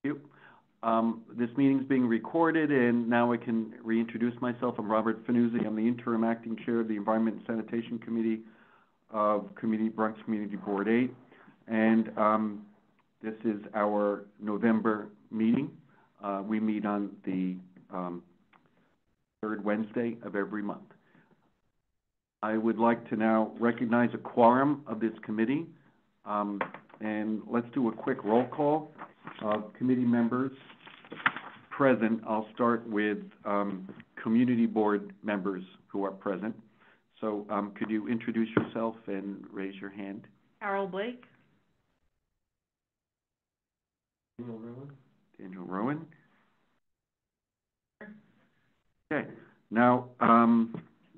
you. This meeting is being recorded, and now I can reintroduce myself. I'm Robert Fanuzzi. I'm the interim acting chair of the Environment and Sanitation Committee of Bronx Community Board 8. And this is our November meeting. We meet on the third Wednesday of every month. I would like to now recognize a quorum of this committee. And let's do a quick roll call of committee members present. I'll start with community board members who are present. So could you introduce yourself and raise your hand? Carol Blake. Daniel Rowan. Okay. Now,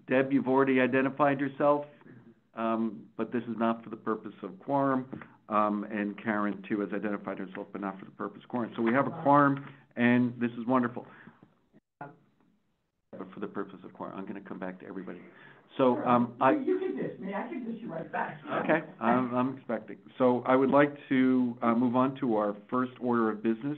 Deb, you've already identified yourself, but this is not for the purpose of quorum. And Karen, too, has identified herself, but not for the purpose of quorum. So we have a quorum, and this is wonderful. But for the purpose of quorum, I'm going to come back to everybody. So you can dish me. I can dish you right back. Okay, I'm expecting. So I would like to move on to our first order of business.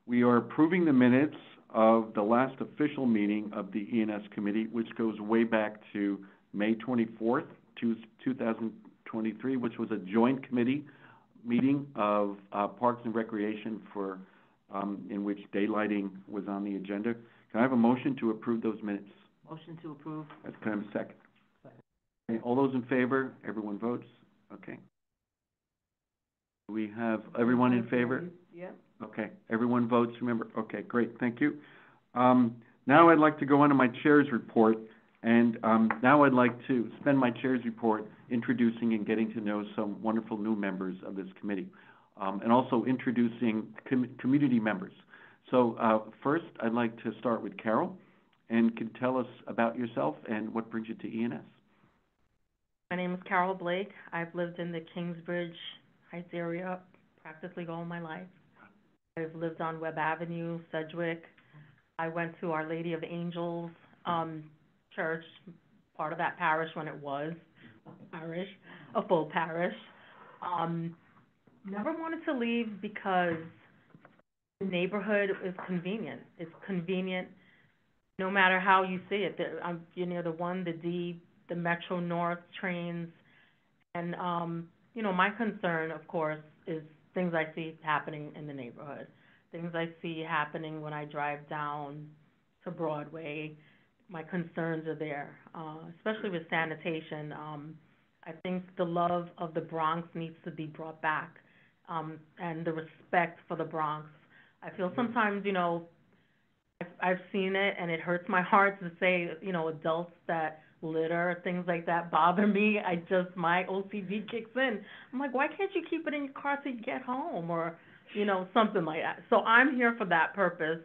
We are approving the minutes of the last official meeting of the E&S committee, which goes way back to May 24th, 2023, which was a joint committee meeting of Parks and Recreation for in which daylighting was on the agenda. Can I have a motion to approve those minutes? Motion to approve. Can I have a second? Okay, all those in favor? Everyone votes? Okay. We have everyone in favor? Yeah. Okay, everyone votes, remember? Okay, great, thank you. Now I'd like to go on to my chair's report, and now I'd like to spend my chair's report introducing and getting to know some wonderful new members of this committee, and also introducing community members. So first, I'd like to start with Carol, and can tell us about yourself and what brings you to E&S. My name is Carol Blake. I've lived in the Kingsbridge Heights area practically all my life. I've lived on Webb Avenue, Sedgwick. I went to Our Lady of Angels church, part of that parish when it was a full parish. Never wanted to leave because the neighborhood is convenient. It's convenient no matter how you see it. You're near the 1, the D, the Metro North trains. And, my concern, of course, is things I see happening in the neighborhood, things I see happening when I drive down to Broadway. My concerns are there, especially with sanitation. I think the love of the Bronx needs to be brought back, and the respect for the Bronx. I feel sometimes, I've seen it, and it hurts my heart to say, adults that litter, things like that bother me. My OCD kicks in. I'm like, why can't you keep it in your car till you get home, or, something like that. So I'm here for that purpose,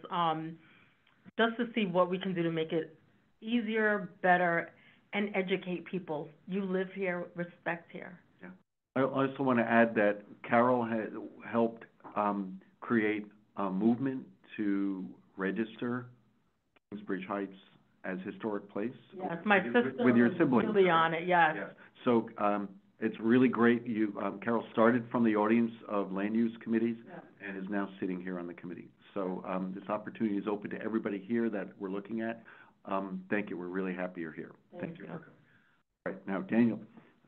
just to see what we can do to make it easier, better, and educate people. You live here, respect here. Yeah. I also want to add that Carol has helped create a movement to register Kingsbridge Heights as historic place. Yes, my sister with your siblings. Really on it, yes. Yes. So it's really great. Carol started from the audience of land use committees, yeah, and is now sitting here on the committee. So this opportunity is open to everybody here that we're looking at. Thank you. We're really happy you're here. Thank you. All right, now Daniel,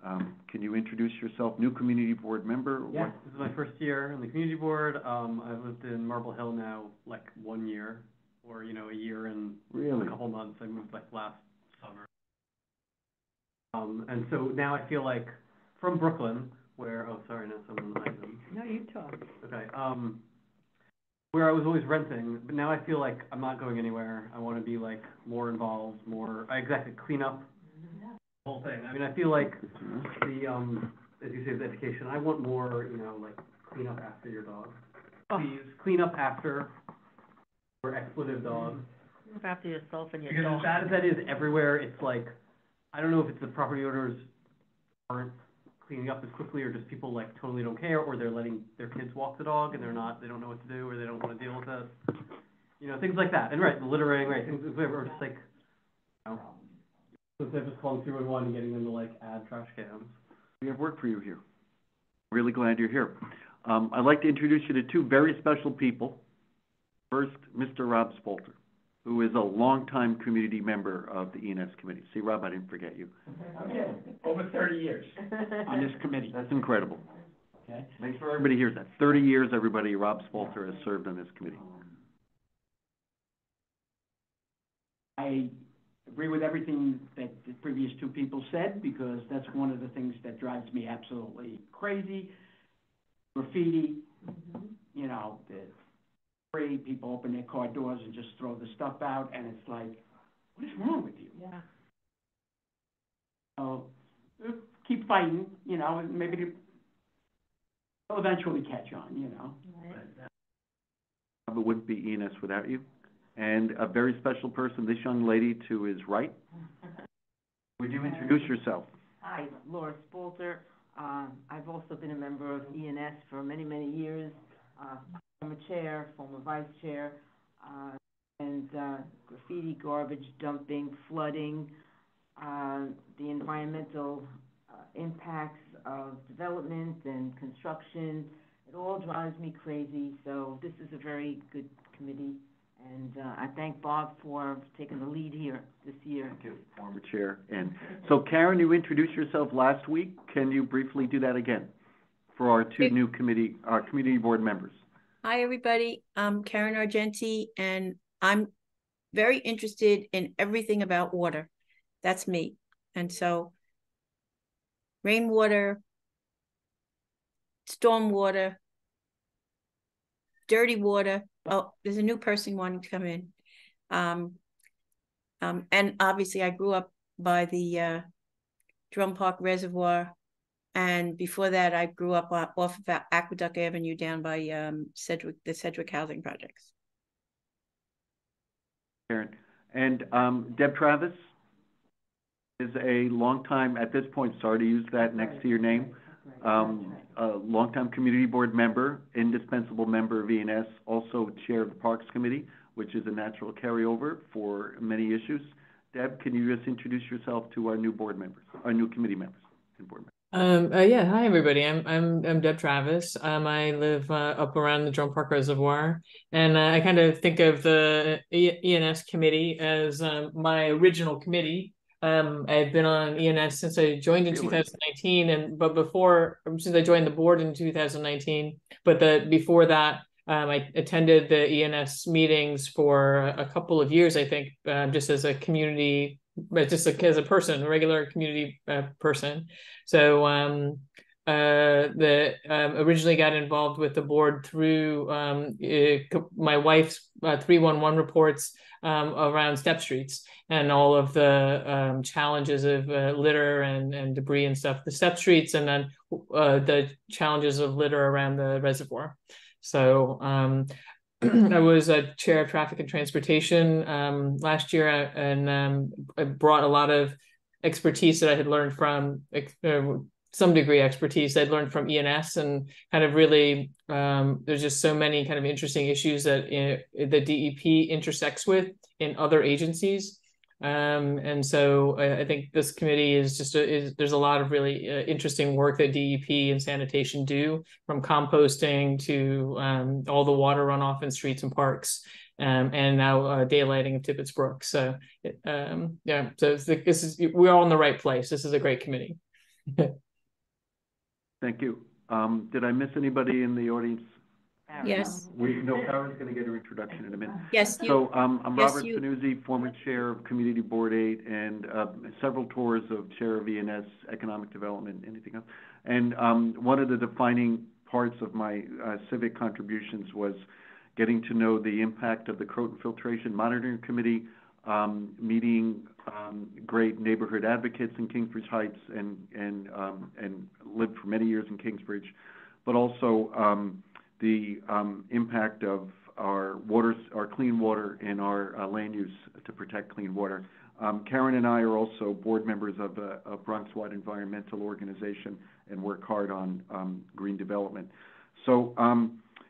can you introduce yourself? New community board member? Yeah, this is my first year on the community board. I've lived in Marble Hill now like 1 year, or a year and really? A couple months. I moved like last summer. And so now I feel like from Brooklyn, where someone eyed them. No, you talk. Okay. Where I was always renting, but now I feel like I'm not going anywhere. I want to be like more involved, clean up the whole thing. I mean, I feel like as you say, with education, I want more, like clean up after your dog. Please clean up after your expletive dog. Clean up after yourself and your dog. Because as bad as that is everywhere, it's like, I don't know if it's the property owners aren't cleaning up as quickly, or just people like totally don't care, or they're letting their kids walk the dog and they don't know what to do, or they don't want to deal with it. Things like that. And the littering, things or just like, instead of just calling 311 and getting them to like add trash cans. We have work for you here. Really glad you're here. I'd like to introduce you to two very special people First, Mr. Rob Spolter, who is a longtime community member of the E&S committee. See, Rob, I didn't forget you. Okay, over 30 years on this committee. That's incredible. Okay. Make sure everybody hears that. 30 years, everybody, Rob Spolter has served on this committee. I agree with everything that the previous two people said, because that's one of the things that drives me absolutely crazy. Graffiti, you know, people open their car doors and just throw the stuff out, and it's like, what is wrong with you? Yeah. So, keep fighting, you know, and maybe they'll eventually catch on, you know. Right. But it wouldn't be E&S without you. And a very special person, this young lady to his right. Would you introduce yourself? Hi, Laura Spolter. I've also been a member of E&S for many, many years. Former chair, former vice chair, and graffiti, garbage dumping, flooding, the environmental impacts of development and construction. It all drives me crazy, so this is a very good committee. And I thank Bob for taking the lead here this year. Thank you, former chair. And so, Karen, you introduced yourself last week. Can you briefly do that again for our two new committee board members? Hi, everybody. I'm Karen Argenti, and I'm very interested in everything about water. That's me. And so rainwater, stormwater, dirty water. Oh, there's a new person wanting to come in. And obviously I grew up by the Drum Park Reservoir. And before that, I grew up off of Aqueduct Avenue down by the Sedgwick Housing Projects. Karen. And Deb Travis is a longtime, at this point, sorry to use that next to your name, a longtime community board member, indispensable member of E&S, also chair of the Parks Committee, which is a natural carryover for many issues. Deb, can you just introduce yourself to our new board members, our new committee members and board members? Yeah, hi everybody. I'm Deb Travis. I live up around the Drum Park Reservoir, and I kind of think of the E&S committee as my original committee. I've been on E&S since I joined in 2019, since I joined the board in 2019. But before that, I attended the E&S meetings for a couple of years, I think, just as a community, as a person, a regular community person. So originally got involved with the board through my wife's 311 reports around step streets and all of the challenges of litter and debris and stuff, the step streets, and then the challenges of litter around the reservoir. So I was a chair of traffic and transportation last year, and I brought a lot of expertise that I had learned from some degree expertise I'd learned from E&S, and kind of really there's just so many kind of interesting issues that the DEP intersects with in other agencies. And so I think this committee is just there's a lot of really interesting work that DEP and sanitation do, from composting to all the water runoff in streets and parks, and now daylighting of Tippett's Brook. So yeah, so we're all in the right place. This is a great committee. Thank you. Did I miss anybody in the audience? Yes. Karen's going to get her introduction in a minute. Yes. So I'm Robert Panuzzi, former chair of Community Board 8, and several tours of chair of E&S, Economic Development, anything else. And one of the defining parts of my civic contributions was getting to know the impact of the Croton Filtration Monitoring Committee, meeting great neighborhood advocates in Kingsbridge Heights, and lived for many years in Kingsbridge, but also the impact of our clean water and our land use to protect clean water. Karen and I are also board members of a Bronx-wide environmental organization and work hard on green development. So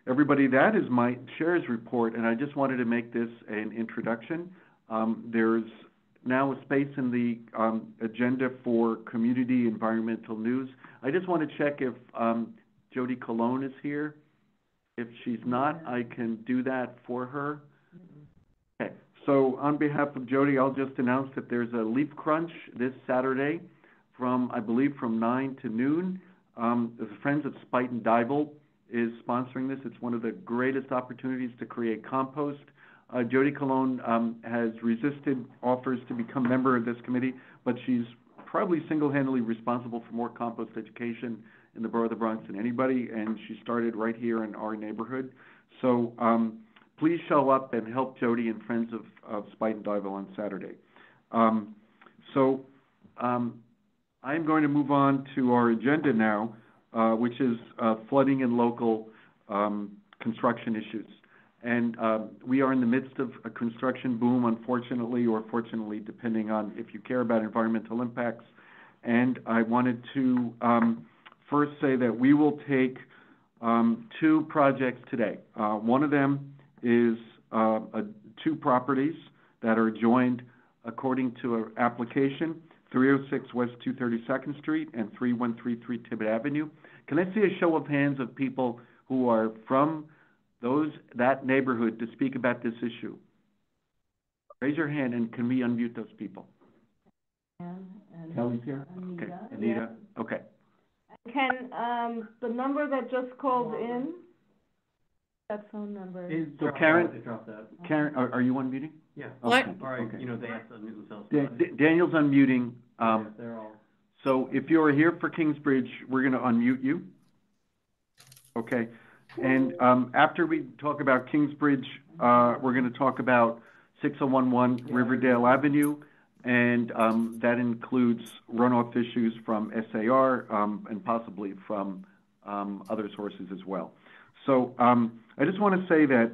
everybody, that is my chair's report, and I just wanted to make this an introduction. There's now a space in the agenda for community environmental news. I just want to check if Jody Colon is here. If she's not, I can do that for her. Okay, so on behalf of Jody, I'll just announce that there's a leaf crunch this Saturday from, I believe, from 9 to noon. The Friends of Spite and Dibble is sponsoring this. It's one of the greatest opportunities to create compost. Jody Colon has resisted offers to become a member of this committee, but she's probably single-handedly responsible for more compost education in the borough of the Bronx than anybody, and she started right here in our neighborhood. So please show up and help Jody and Friends of Spite and Dibble on Saturday. I'm going to move on to our agenda now, which is flooding and local construction issues. And we are in the midst of a construction boom, unfortunately, or fortunately, depending on if you care about environmental impacts. And I wanted to first say that we will take 2 projects today. One of them is 2 properties that are joined according to an application, 306 West 232nd Street and 3133 Tibbet Avenue. Can I see a show of hands of people who are from that neighborhood to speak about this issue? Raise your hand, and can we unmute those people? Kelly's here? Okay. Anita? Yeah. Okay. Can, the number that just called in, that phone number? So Karen, are you unmuting? Yeah. What? Okay. All right, Okay. you know, they have to unmute themselves. Daniel's unmuting. Yeah, they're all. So if you're here for Kingsbridge, we're going to unmute you. Okay. And after we talk about Kingsbridge, we're going to talk about 6011 Riverdale Avenue, and that includes runoff issues from SAR and possibly from other sources as well. So I just want to say that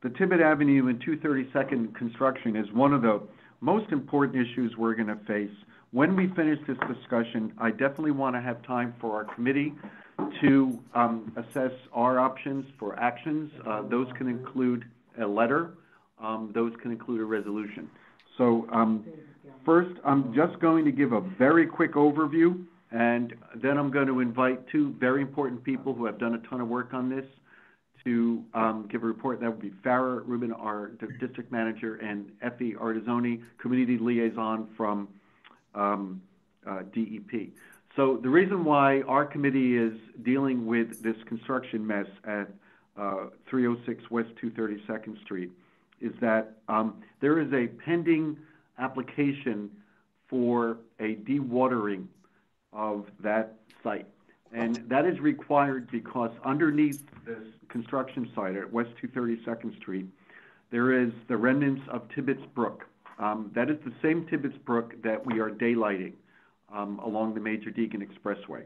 the Tibbet Avenue and 232nd construction is one of the most important issues we're going to face. When we finish this discussion, I definitely want to have time for our committee to assess our options for actions. Those can include a letter. Those can include a resolution. So first, I'm just going to give a very quick overview, and then I'm going to invite 2 very important people who have done a ton of work on this to give a report. That would be Farah Rubin, our district manager, and Effie Artizzoni, community liaison from DEP. So the reason why our committee is dealing with this construction mess at 306 West 232nd Street is that there is a pending application for a dewatering of that site. And that is required because underneath this construction site at West 232nd Street, there is the remnants of Tibbetts Brook. That is the same Tibbetts Brook that we are daylighting along the Major Deacon Expressway.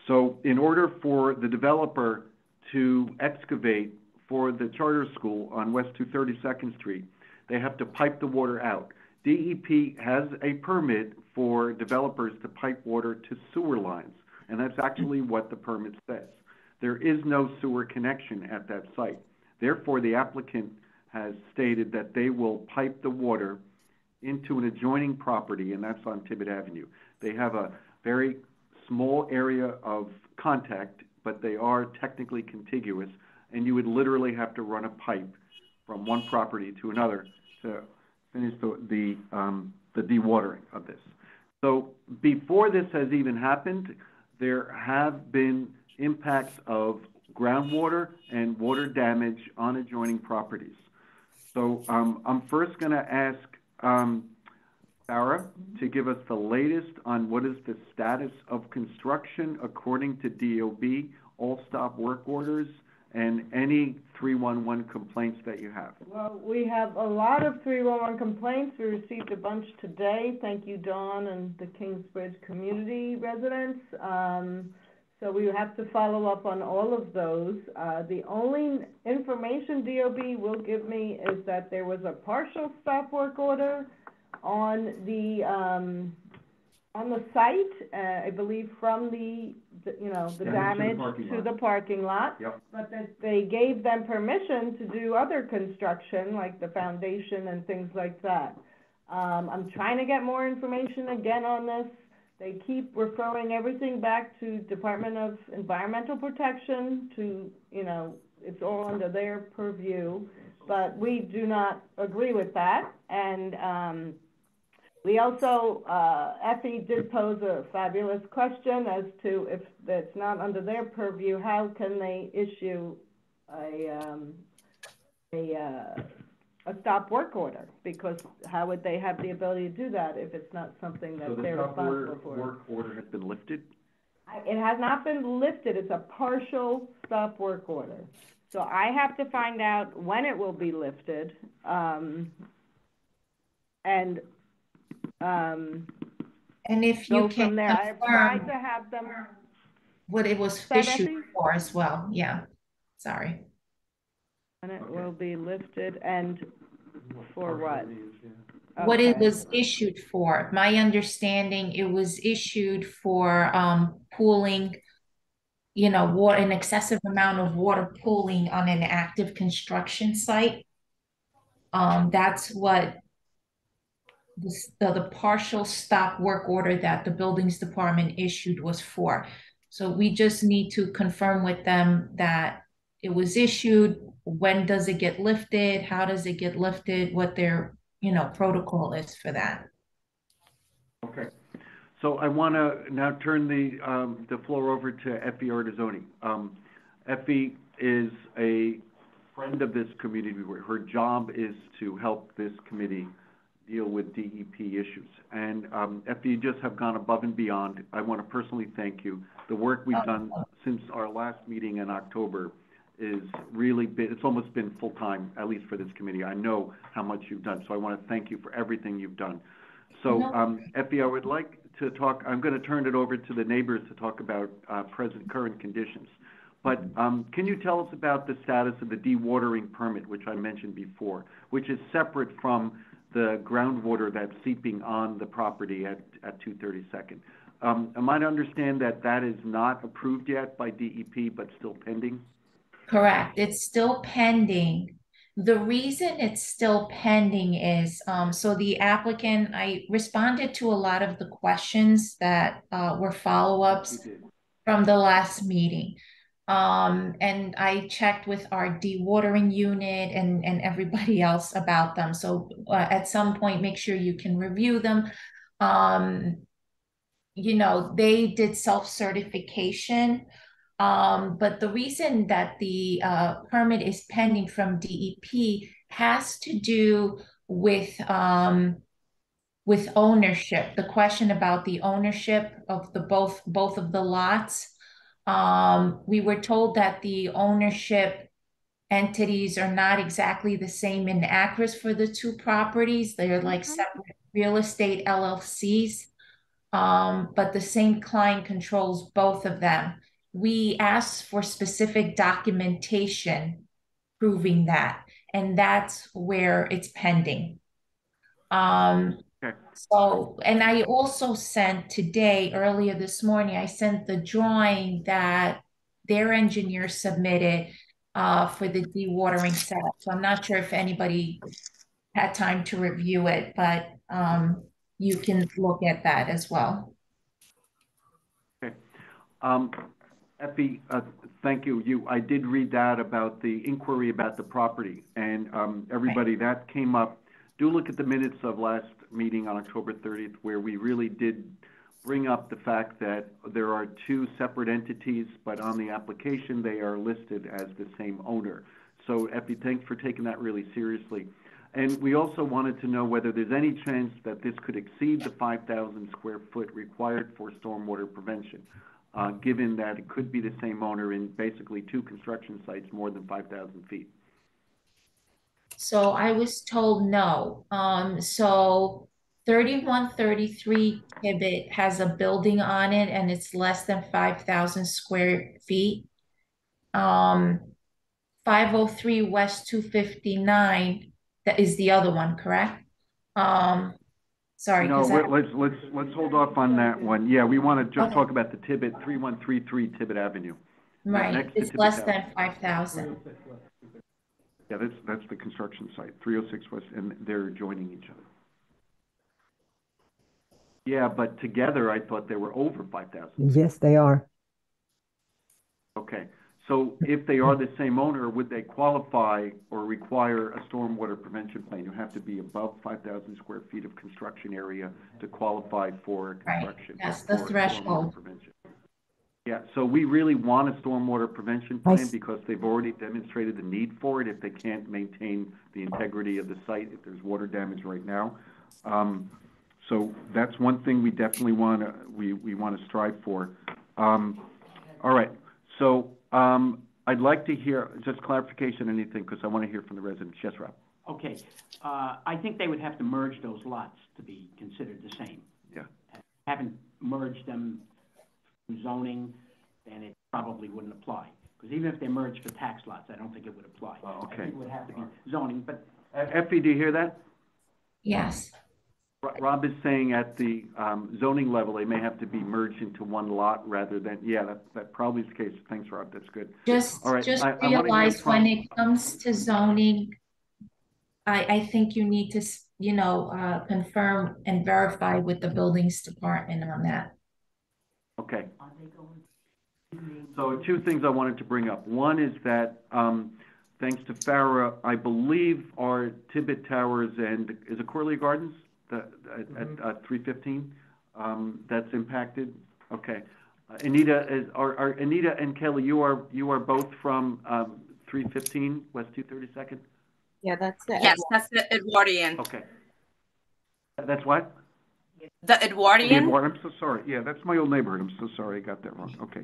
So in order for the developer to excavate for the charter school on West 232nd Street, they have to pipe the water out. DEP has a permit for developers to pipe water to sewer lines, and that's actually what the permit says. There is no sewer connection at that site. Therefore, the applicant has stated that they will pipe the water into an adjoining property, and that's on Tibbet Avenue. They have a very small area of contact, but they are technically contiguous, and you would literally have to run a pipe from one property to another to finish the dewatering of this. So before this has even happened, there have been impacts of groundwater and water damage on adjoining properties. So I'm first going to ask Sarah to give us the latest on what is the status of construction according to DOB, all stop work orders, and any 311 complaints that you have. Well, we have a lot of 311 complaints. We received a bunch today. Thank you, Dawn and the Kingsbridge community residents. So we have to follow up on all of those. The only information DOB will give me is that there was a partial stop work order on the site, I believe from the damage to the parking lot. Yep. But that they gave them permission to do other construction, like the foundation and things like that. I'm trying to get more information again on this. They keep referring everything back to Department of Environmental Protection to, all under their purview, but we do not agree with that. And, we also, Effie did pose a fabulous question as to if that's not under their purview, how can they issue a stop work order? Because how would they have the ability to do that if it's not something that they're responsible for? So the stop work order has been lifted? It has not been lifted, it's a partial stop work order. So I have to find out when it will be lifted, and if you go can from there. I have tried confirm to have them. what it was That, issued Effie? for as well, yeah, sorry. And it will be lifted, and for what? What it Okay. was issued for. My understanding, it was issued for pooling, you know, water, an excessive amount of water pooling on an active construction site. That's what the partial stop work order that the buildings department issued was for. So we just need to confirm with them that it was issued. When does it get lifted? How does it get lifted? What their, you know, protocol is for that. Okay. So I want to now turn the floor over to Effie Artizzoni. Effie is a friend of this community. Her job is to help this committee deal with DEP issues. And Effie, you just have gone above and beyond. I want to personally thank you. The work we've done since our last meeting in October is really been, it's almost been full-time, at least for this committee. I know how much you've done, so I want to thank you for everything you've done. So, Effie, I would like to talk, I'm going to turn it over to the neighbors to talk about current conditions. But can you tell us about the status of the dewatering permit, which I mentioned before, which is separate from the groundwater that's seeping on the property at 232nd? Am I to understand that that is not approved yet by DEP, but still pending? Correct. It's still pending. The reason it's still pending is, so the applicant, I responded to a lot of the questions that were follow-ups from the last meeting. And I checked with our dewatering unit and everybody else about them. So at some point, make sure you can review them. You know, they did self-certification. But the reason that the permit is pending from DEP has to do with ownership. The question about the ownership of the both of the lots. We were told that the ownership entities are not exactly the same in Acris for the two properties. They're like separate real estate LLCs. But the same client controls both of them. We asked for specific documentation proving that, and that's where it's pending. So, and I also sent today, earlier this morning, I sent the drawing that their engineer submitted for the dewatering setup. So I'm not sure if anybody had time to review it, but you can look at that as well. Okay. Effie, thank you. I did read that about the inquiry about the property, and everybody, that came up. Do look at the minutes of last meeting on October 30th, where we really did bring up the fact that there are two separate entities, but on the application, they are listed as the same owner. So, Effie, thanks for taking that really seriously. And we also wanted to know whether there's any chance that this could exceed the 5,000 square foot required for stormwater prevention, given that it could be the same owner in basically two construction sites more than 5,000 feet. So I was told no. So 3133 Tibbet has a building on it and it's less than 5,000 square feet. 503 West 259, that is the other one, correct? Sorry. No, let's hold off on that one. Yeah, we want to just talk about the Tibbet, 3133 Tibbet Avenue. Right, it's less than 5,000. Yeah, that's the construction site, 306 West, and they're joining each other. Yeah, but together I thought they were over 5,000. Yes, they are. Okay, So if they are the same owner, would they qualify or require a stormwater prevention plan? You have to be above 5,000 square feet of construction area to qualify for Right, construction. that's the for stormwater threshold. prevention. Yeah, so we really want a stormwater prevention plan because they've already demonstrated the need for it if they can't maintain the integrity of the site, if there's water damage right now. So that's one thing we definitely we want to strive for. All right, so I'd like to hear just clarification, anything, because I want to hear from the residents. Yes, Rob? Okay, I think they would have to merge those lots to be considered the same. Yeah. Haven't merged them through zoning, then it probably wouldn't apply. Because even if they merged for tax lots, I don't think it would apply. Oh, okay. I think it would have to be zoning, but. Effie, do you hear that? Yes. Rob is saying at the zoning level, they may have to be merged into one lot rather than, yeah, that probably is the case. Thanks, Rob, that's good. Just All right, just I wanna hear realize from- when it comes to zoning, I think you need to, confirm and verify with the buildings department on that. Okay. So two things I wanted to bring up. One is that, thanks to Farah, I believe our Tibbet Towers and, is it Corley Gardens? At 315, that's impacted? Okay. Anita, are Anita and Kelly, you are both from 315 West 232nd? Yeah, that's it. Yes, that's the Edwardian. Okay. That's what? The Edwardian? I'm so sorry. Yeah, that's my old neighborhood. I'm so sorry. I got that wrong. Okay.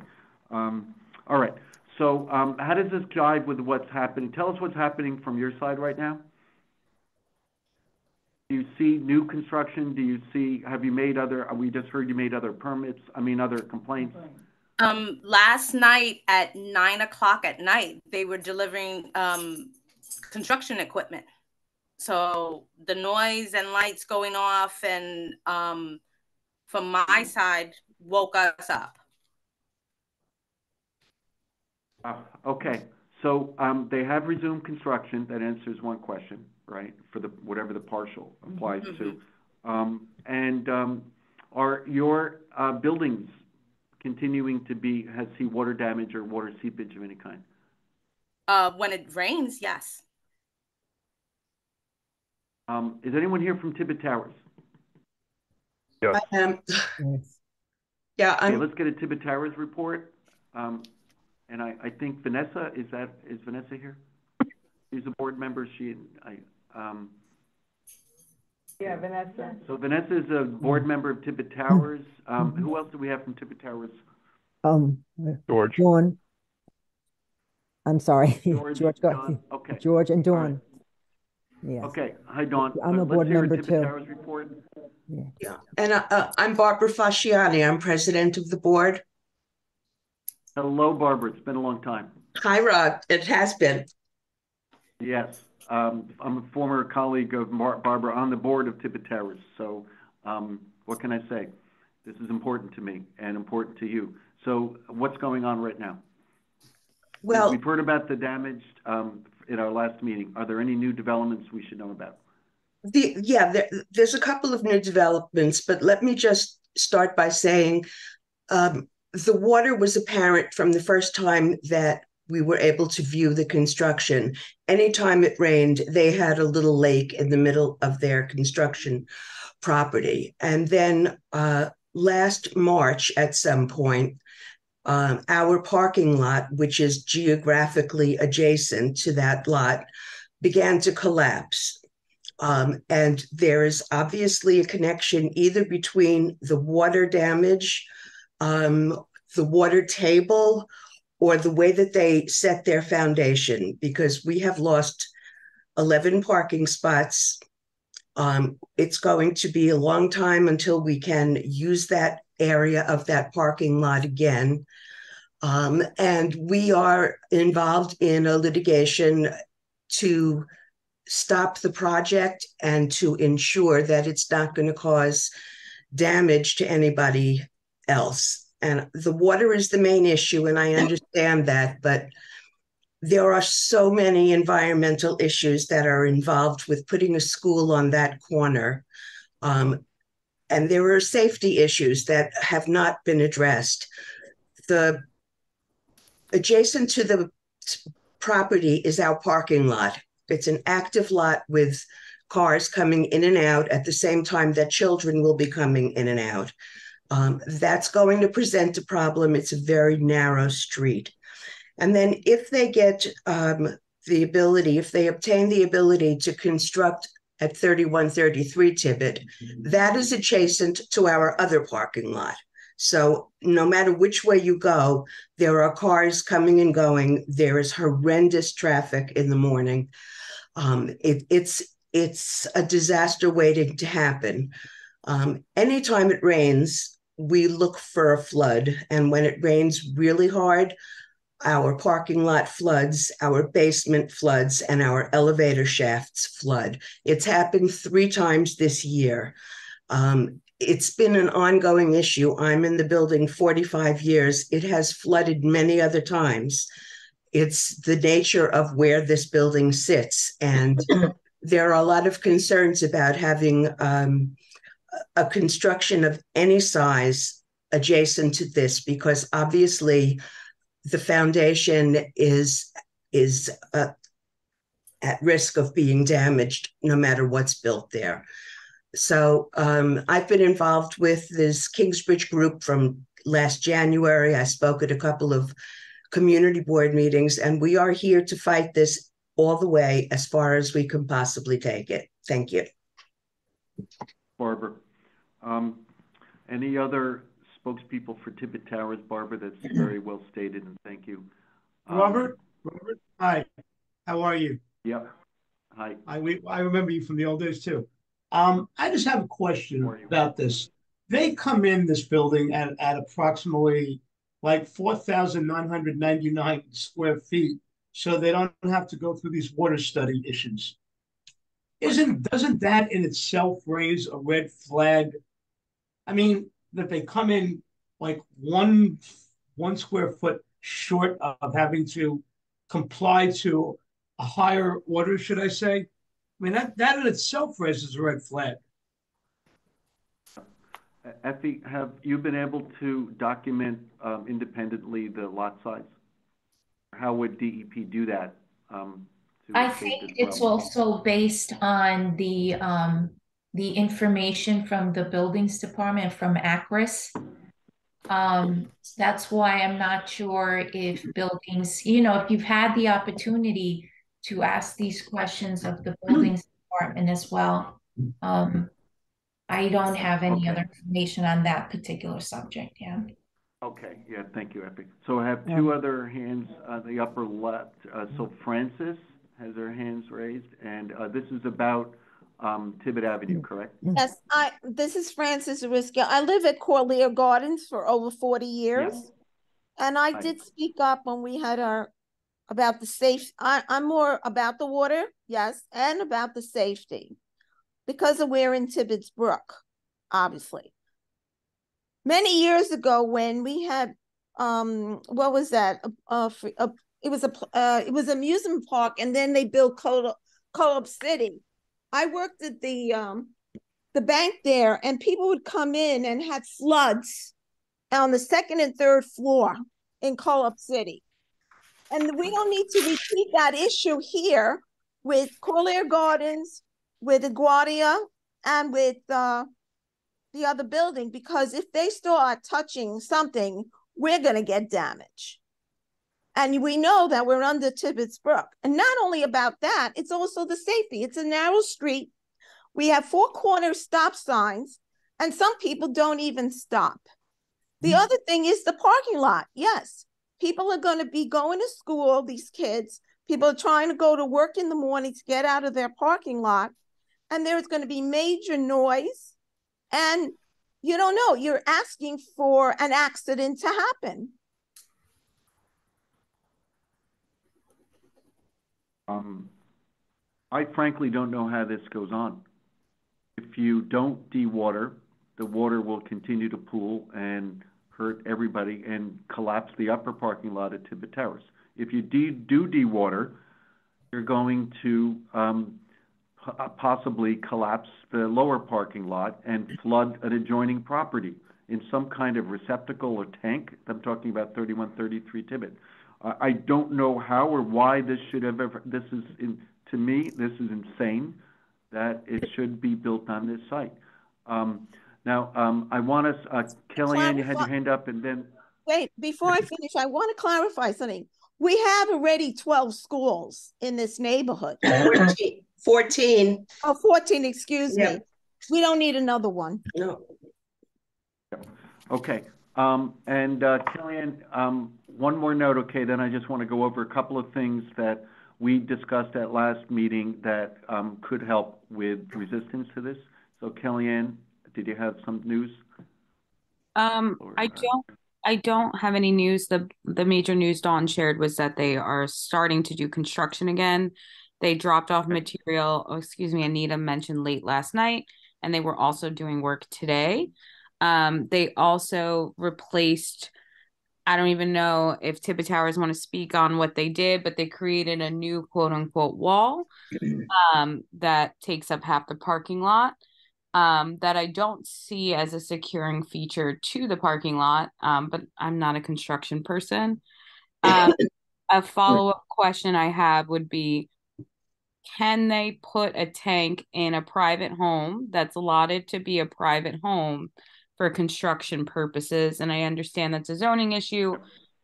All right. So how does this jive with what's happening? Tell us what's happening from your side right now. Do you see new construction? Do you see, have you made other, we just heard you made other permits, other complaints? Last night at 9 o'clock at night, they were delivering construction equipment. So the noise and lights going off and from my side woke us up. Okay, so they have resumed construction. That answers one question, right? For the whatever the partial applies to. Are your buildings continuing to see water damage or water seepage of any kind? When it rains, yes. Is anyone here from Tibbet Towers? Yes. I am. Yeah, Okay, let's get a Tibbet Towers report. And I think Vanessa, is Vanessa here? She's a board member. Yeah, Vanessa. So Vanessa is a board member of Tibbet Towers. Who else do we have from Tibbet Towers? George. Dawn. I'm sorry. George, Dawn. Okay. George and Dawn. Right. Yes. Okay. Hi, Dawn. I'm a board member Let's too. hear a Tibbet Towers report. Yeah, and I'm Barbara Fasciani. I'm president of the board. Hello, Barbara. It's been a long time. Hi, Rod. It has been. Yes. I'm a former colleague of Barbara on the board of Tibbet Towers. So what can I say? This is important to me and important to you. So what's going on right now? Well, we've heard about the damage in our last meeting. Are there any new developments we should know about? There's a couple of new developments, but let me just start by saying the water was apparent from the first time that we were able to view the construction. Anytime it rained, they had a little lake in the middle of their construction property. And then last March at some point, our parking lot, which is geographically adjacent to that lot, began to collapse. And there is obviously a connection either between the water damage, the water table, or the way that they set their foundation, because we have lost 11 parking spots. It's going to be a long time until we can use that area of that parking lot again. And we are involved in a litigation to stop the project and to ensure that it's not going to cause damage to anybody else. And the water is the main issue, and I understand that, but there are so many environmental issues that are involved with putting a school on that corner. And there are safety issues that have not been addressed. The adjacent to the property is our parking lot. It's an active lot with cars coming in and out at the same time that children will be coming in and out. That's going to present a problem. It's a very narrow street. And then if they get if they obtain the ability to construct at 3133 Tibbet, that is adjacent to our other parking lot. So no matter which way you go, there are cars coming and going. There is horrendous traffic in the morning. It's a disaster waiting to happen. Anytime it rains, we look for a flood. And when it rains really hard, our parking lot floods, our basement floods, and our elevator shafts flood. It's happened 3 times this year. It's been an ongoing issue. I'm in the building 45 years. It has flooded many other times. It's the nature of where this building sits. And there are a lot of concerns about having a construction of any size adjacent to this, because obviously the foundation is at risk of being damaged no matter what's built there. So I've been involved with this Kingsbridge group from last January. I spoke at a couple of community board meetings, and we are here to fight this all the way as far as we can possibly take it. Thank you. Barbara. Any other spokespeople for Tibbet Towers? Barbara, that's very well stated, and thank you. Robert, hi, how are you? Yep. Hi. I remember you from the old days too. I just have a question about this. They come in this building at approximately like 4,999 square feet, so they don't have to go through these water study issues. Doesn't that in itself raise a red flag? I mean, that they come in like one square foot short of having to comply to a higher order, should I say? I mean, that in itself raises a red flag. Effie, have you been able to document independently the lot size? How would DEP do that? I think it's also based on the information from the buildings department, from ACRIS. That's why I'm not sure if buildings, if you've had the opportunity to ask these questions of the buildings department as well. I don't have any other information on that particular subject, yeah. Okay, yeah, thank you, Effie. So I have 2 other hands on the upper left. So Francis has her hands raised, and this is about Tibbet Avenue, correct? Yes, this is Frances Ariska. I live at Corlear Gardens for over 40 years. Yes. And I did speak up when we had about the safe. I'm more about the water, yes, and about the safety, because we're in Tibbetts Brook, obviously. Many years ago, when we had, what was that? It was an amusement park, and then they built Co-op City. I worked at the bank there, and people would come in and had floods on the 2nd and 3rd floor in Co-op City. And we don't need to repeat that issue here with Corlear Gardens, with LaGuardia, and with the other building, because if they start touching something, we're going to get damage. And we know that we're under Tibbetts Brook. And not only about that, it's also the safety. It's a narrow street. We have 4 corner stop signs, and some people don't even stop. The other thing is the parking lot. Yes, people are going to be going to school, these kids. People are trying to go to work in the morning to get out of their parking lot. And there's going to be major noise. And you don't know, you're asking for an accident to happen. I frankly don't know how this goes on. If you don't dewater, the water will continue to pool and hurt everybody and collapse the upper parking lot at Tibbet Towers. If you do dewater, you're going to possibly collapse the lower parking lot and flood an adjoining property in some kind of receptacle or tank. I'm talking about 3133 Tibbet. I don't know how or why this should have ever, to me, this is insane that it should be built on this site. I want us, Kellyanne, you had your hand up, and then. Wait, before I finish, I want to clarify something. We have already 12 schools in this neighborhood. 14. Oh, 14, excuse Yep. me. We don't need another one. No. Okay, Kellyanne, one more note, okay, then I just want to go over a couple of things that we discussed at last meeting that could help with resistance to this. So Kellyanne, did you have some news? I don't have any news. The major news Dawn shared was that they are starting to do construction again. They dropped off material, Anita mentioned late last night, and they were also doing work today. They also replaced, I don't even know if Tippett Towers want to speak on what they did, but they created a new quote unquote wall that takes up half the parking lot. That I don't see as a securing feature to the parking lot, but I'm not a construction person. A follow-up question I have would be, can they put a tank in a private home that's allotted to be a private home for construction purposes? And I understand that's a zoning issue,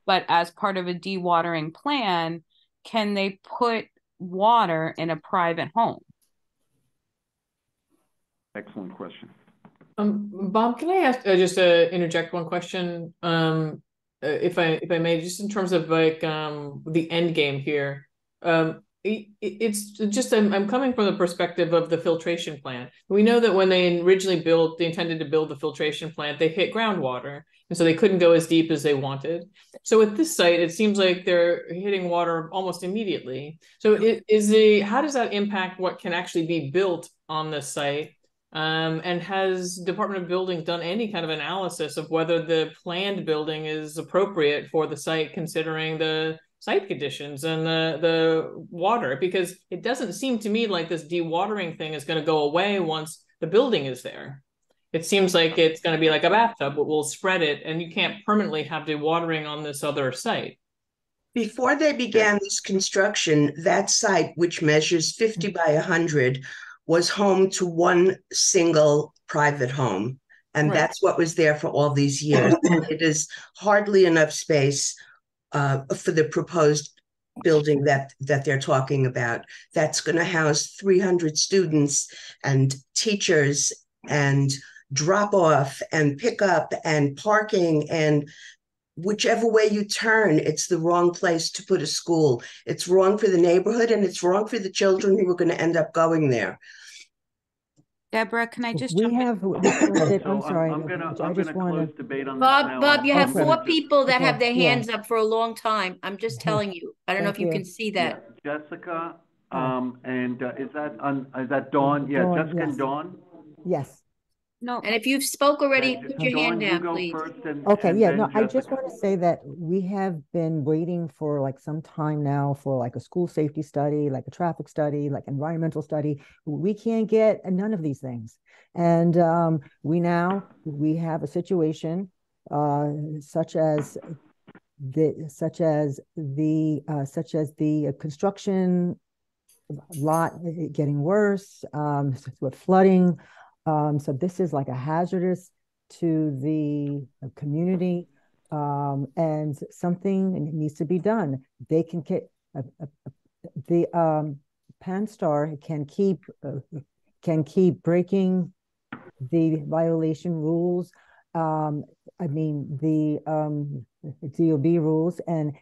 but as part of a dewatering plan, can they put water in a private home? Excellent question. Bob, can I ask just interject one question? If I may, just in terms of like the end game here. It's just I'm coming from the perspective of the filtration plant. We know that when they originally intended to build the filtration plant, they hit groundwater, and so they couldn't go as deep as they wanted. So at this site, it seems like they're hitting water almost immediately. So how does that impact what can actually be built on this site? And has Department of Building done any kind of analysis of whether the planned building is appropriate for the site, considering the site conditions and the water? Because it doesn't seem to me like this dewatering thing is going to go away once the building is there. It seems like it's going to be like a bathtub, but we'll spread it, and you can't permanently have dewatering on this other site. Before they began this construction, that site, which measures 50 by 100, was home to one single private home. And that's what was there for all these years. It is hardly enough space for the proposed building that they're talking about. That's going to house 300 students and teachers and drop off and pick up and parking, and whichever way you turn, it's the wrong place to put a school. It's wrong for the neighborhood, and it's wrong for the children who are going to end up going there. Deborah, can I just We have requested, I'm sorry. I'm gonna close debate on this now. Bob, you have four people that okay, have their yeah. hands up for a long time. I'm just telling you. I don't know if you can see that. Yeah, Jessica, and is that Dawn? Yeah, Dawn, Jessica yes. and Dawn? Yes. No. And if you've spoke already, Okay, put your Dawn, hand you down, go please. first, Okay, and yeah, then no, I just Jessica. want to say that we have been waiting for like some time now for like a school safety study, like a traffic study, like environmental study. We can't get none of these things. And we have a situation such as the construction lot getting worse, with flooding. So this is like a hazardous to the community, and something needs to be done. They can get the Panstar can keep breaking the violation rules. I mean the DOB rules, and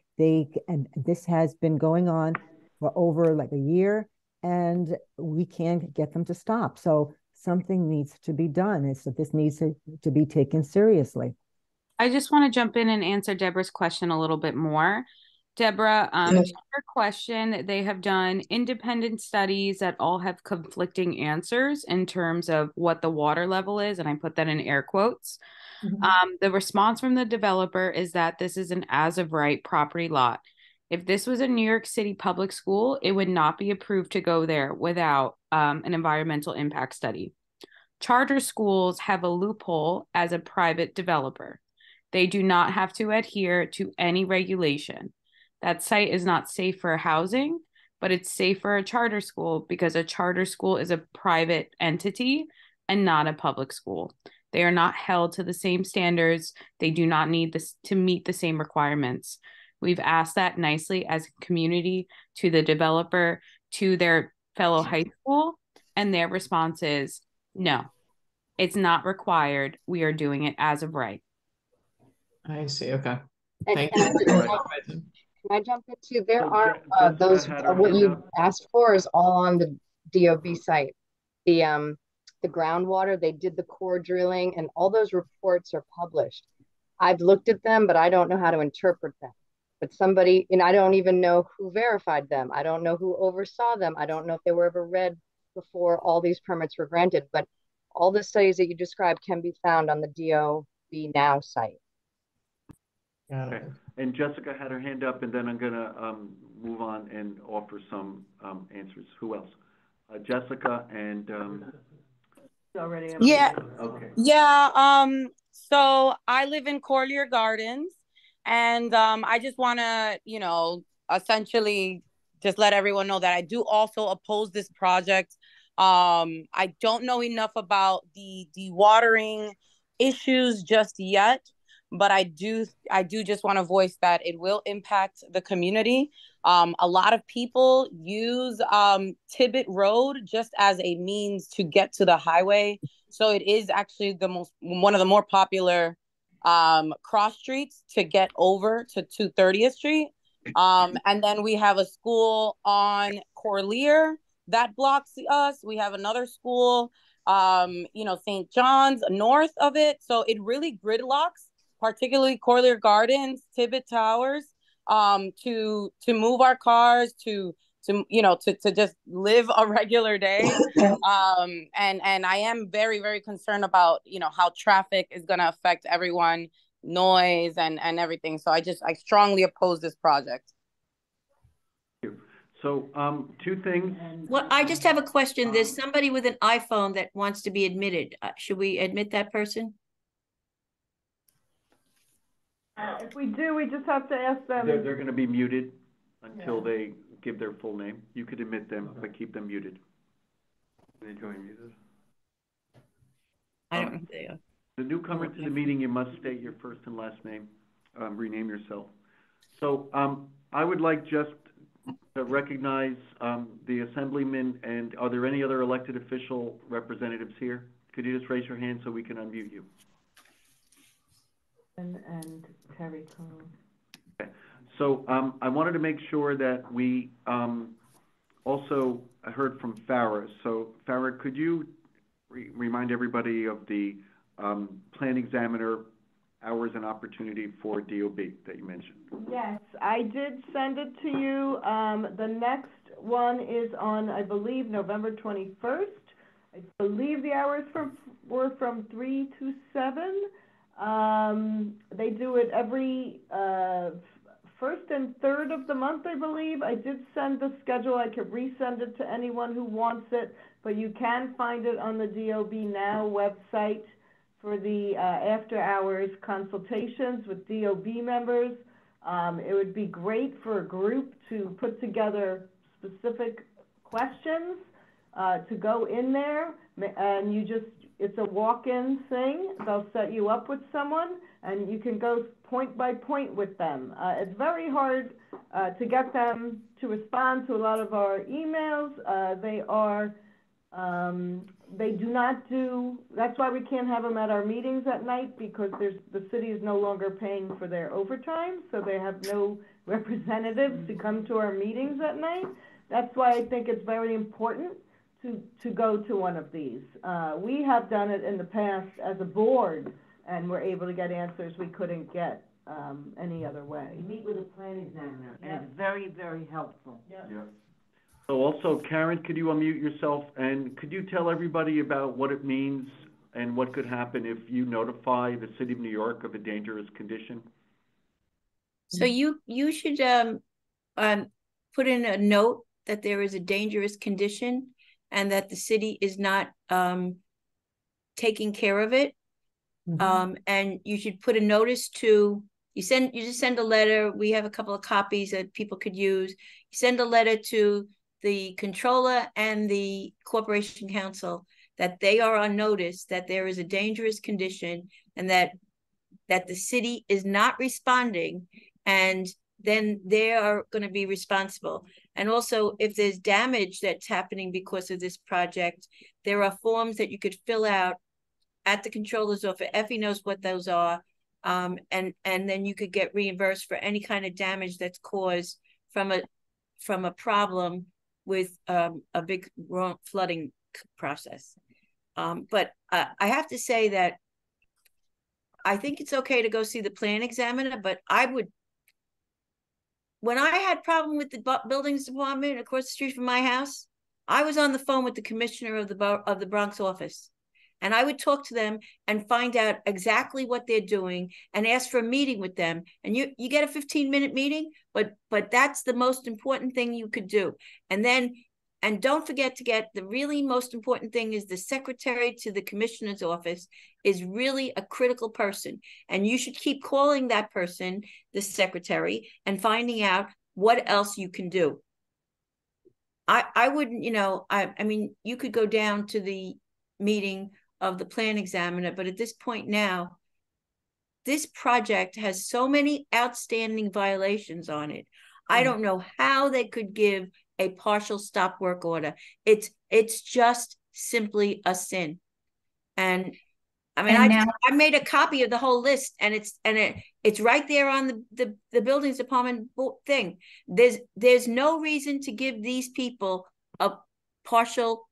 this has been going on for over like a year, and we can't get them to stop. So something needs to be done. And so this needs to be taken seriously. I just want to jump in and answer Deborah's question a little bit more. Deborah, to your question, they have done independent studies that all have conflicting answers in terms of what the water level is, and I put that in air quotes. The response from the developer is that this is an as-of-right property lot. If this was a New York City public school, it would not be approved to go there without an environmental impact study. Charter schools have a loophole as a private developer. They do not have to adhere to any regulation. That site is not safe for housing, but it's safe for a charter school because a charter school is a private entity and not a public school. They are not held to the same standards. They do not need this to meet the same requirements. We've asked that nicely as a community to the developer, to their fellow high school, and their response is no, it's not required. We are doing it as of right. I see. Okay. And Thank can I, you. can I jump into, there So are Jessica those, had her what hand you up. asked for is all on the DOB site. The groundwater, they did the core drilling and all those reports are published. I've looked at them, but I don't know how to interpret them. But somebody, and I don't even know who verified them. I don't know who oversaw them. I don't know if they were ever read before all these permits were granted, but all the studies that you described can be found on the DOB Now site. Okay. And Jessica had her hand up, and then I'm gonna move on and offer some answers. Who else? Jessica and Already. Yeah, okay. yeah. So I live in Corlier Gardens, and I just want to, essentially just let everyone know that I do also oppose this project. I don't know enough about the dewatering issues just yet, but I do just want to voice that it will impact the community. A lot of people use Tibbet Road just as a means to get to the highway. So it is actually one of the more popular cross streets to get over to 230th Street. And then we have a school on Corlier that blocks us. We have another school, St. John's north of it. So it really gridlocks, particularly Corlier Gardens, Tibbet Towers, to move our cars, to just live a regular day. And I am very, very concerned about, how traffic is going to affect everyone, noise and everything. So I strongly oppose this project. So, two things. Well, I just have a question. There's somebody with an iPhone that wants to be admitted. Should we admit that person? If we do, we just have to ask them. They're gonna be muted until they give their full name. You could admit them, but keep them muted. They join muted. I don't know who they are. The newcomer to the meeting, you must state your first and last name, rename yourself. So, I would like just to recognize, the assemblyman, and are there any other elected official representatives here? Could you just raise your hand so we can unmute you? And Terry Cole. Okay. So, I wanted to make sure that we, also heard from Farah. So, Farah, could you remind everybody of the, plan examiner hours and opportunity for DOB that you mentioned? Yes, I did send it to you. The next one is on, I believe, November 21st. I believe the hours were from 3 to 7. They do it every first and third of the month, I believe. I did send the schedule. I could resend it to anyone who wants it, but you can find it on the DOB Now website for the after-hours consultations with DOB members. It would be great for a group to put together specific questions to go in there, and it's a walk-in thing. They'll set you up with someone, and you can go point by point with them. It's very hard to get them to respond to a lot of our emails. They do not do, that's why we can't have them at our meetings at night, because the city is no longer paying for their overtime, so they have no representatives to come to our meetings at night. That's why I think it's very important to go to one of these. We have done it in the past as a board, and we're able to get answers we couldn't get any other way. You meet with a plan examiner, and it's very, very helpful. Yeah. So also, Karen, could you unmute yourself, and could you tell everybody about what it means and what could happen if you notify the city of New York of a dangerous condition? So you should put in a note that there is a dangerous condition and that the city is not taking care of it. And you should put a notice to you just send a letter. We have a couple of copies that people could use. You send a letter to the controller and the corporation counsel that they are on notice that there is a dangerous condition and that the city is not responding, and then they are going to be responsible. And also, if there's damage that's happening because of this project, there are forms that you could fill out at the controller's office. Effie knows what those are. And then you could get reimbursed for any kind of damage that's caused from a problem with a big flooding process. But I have to say that I think it's okay to go see the plan examiner, but when I had problem with the buildings department across the street from my house, I was on the phone with the commissioner of the Bronx office. And I would talk to them and find out exactly what they're doing and ask for a meeting with them. And you get a 15-minute meeting, but that's the most important thing you could do. And don't forget to get the really most important thing is the secretary to the commissioner's office is really a critical person. And you should keep calling that person, the secretary, and finding out what else you can do. I wouldn't, I mean, you could go down to the meeting of the plan examiner, but at this point now, this project has so many outstanding violations on it. I don't know how they could give a partial stop work order. It's just simply a sin. And I mean, I made a copy of the whole list, and it's right there on the buildings department thing. There's no reason to give these people a partial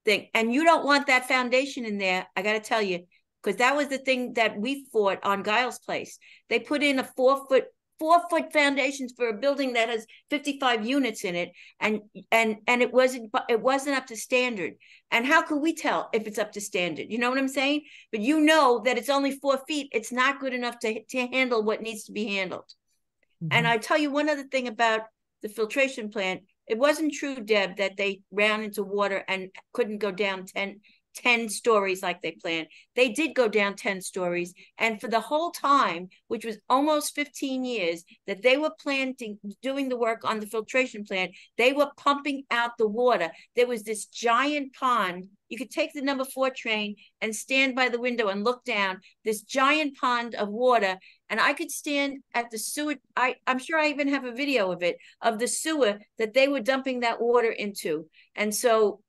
thing. And you don't want that foundation in there, I got to tell you, because that was the thing that we fought on Giles Place. They put in a 4-foot foundations for a building that has 55 units in it, and it wasn't up to standard. And how could we tell if it's up to standard? You know what I'm saying? But you know that it's only 4 feet. It's not good enough to handle what needs to be handled. Mm-hmm. And I tell you one other thing about the filtration plant. It wasn't true, Deb, that they ran into water and couldn't go down 10 stories like they planned. They did go down 10 stories. And for the whole time, which was almost 15 years, that they were doing the work on the filtration plant, they were pumping out the water. There was this giant pond. You could take the number 4 train and stand by the window and look down, this giant pond of water. And I could stand at the sewer. I'm sure I even have a video of it, of the sewer that they were dumping that water into. And so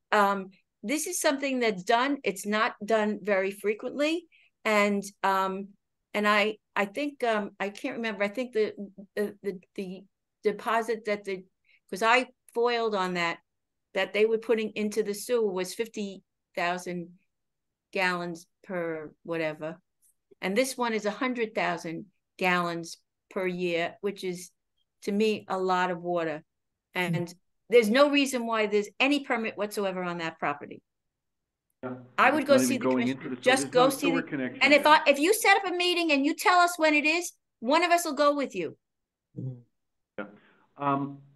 this is something that's done. It's not done very frequently. And I think, I can't remember, I think the deposit because I foiled on that they were putting into the sewer was 50,000 gallons per whatever. And this one is 100,000 gallons per year, which is, to me, a lot of water. And there's no reason why there's any permit whatsoever on that property. Yeah, I would go see the commissioner. Just go see the connection. And if you set up a meeting and you tell us when it is, one of us will go with you. Yeah.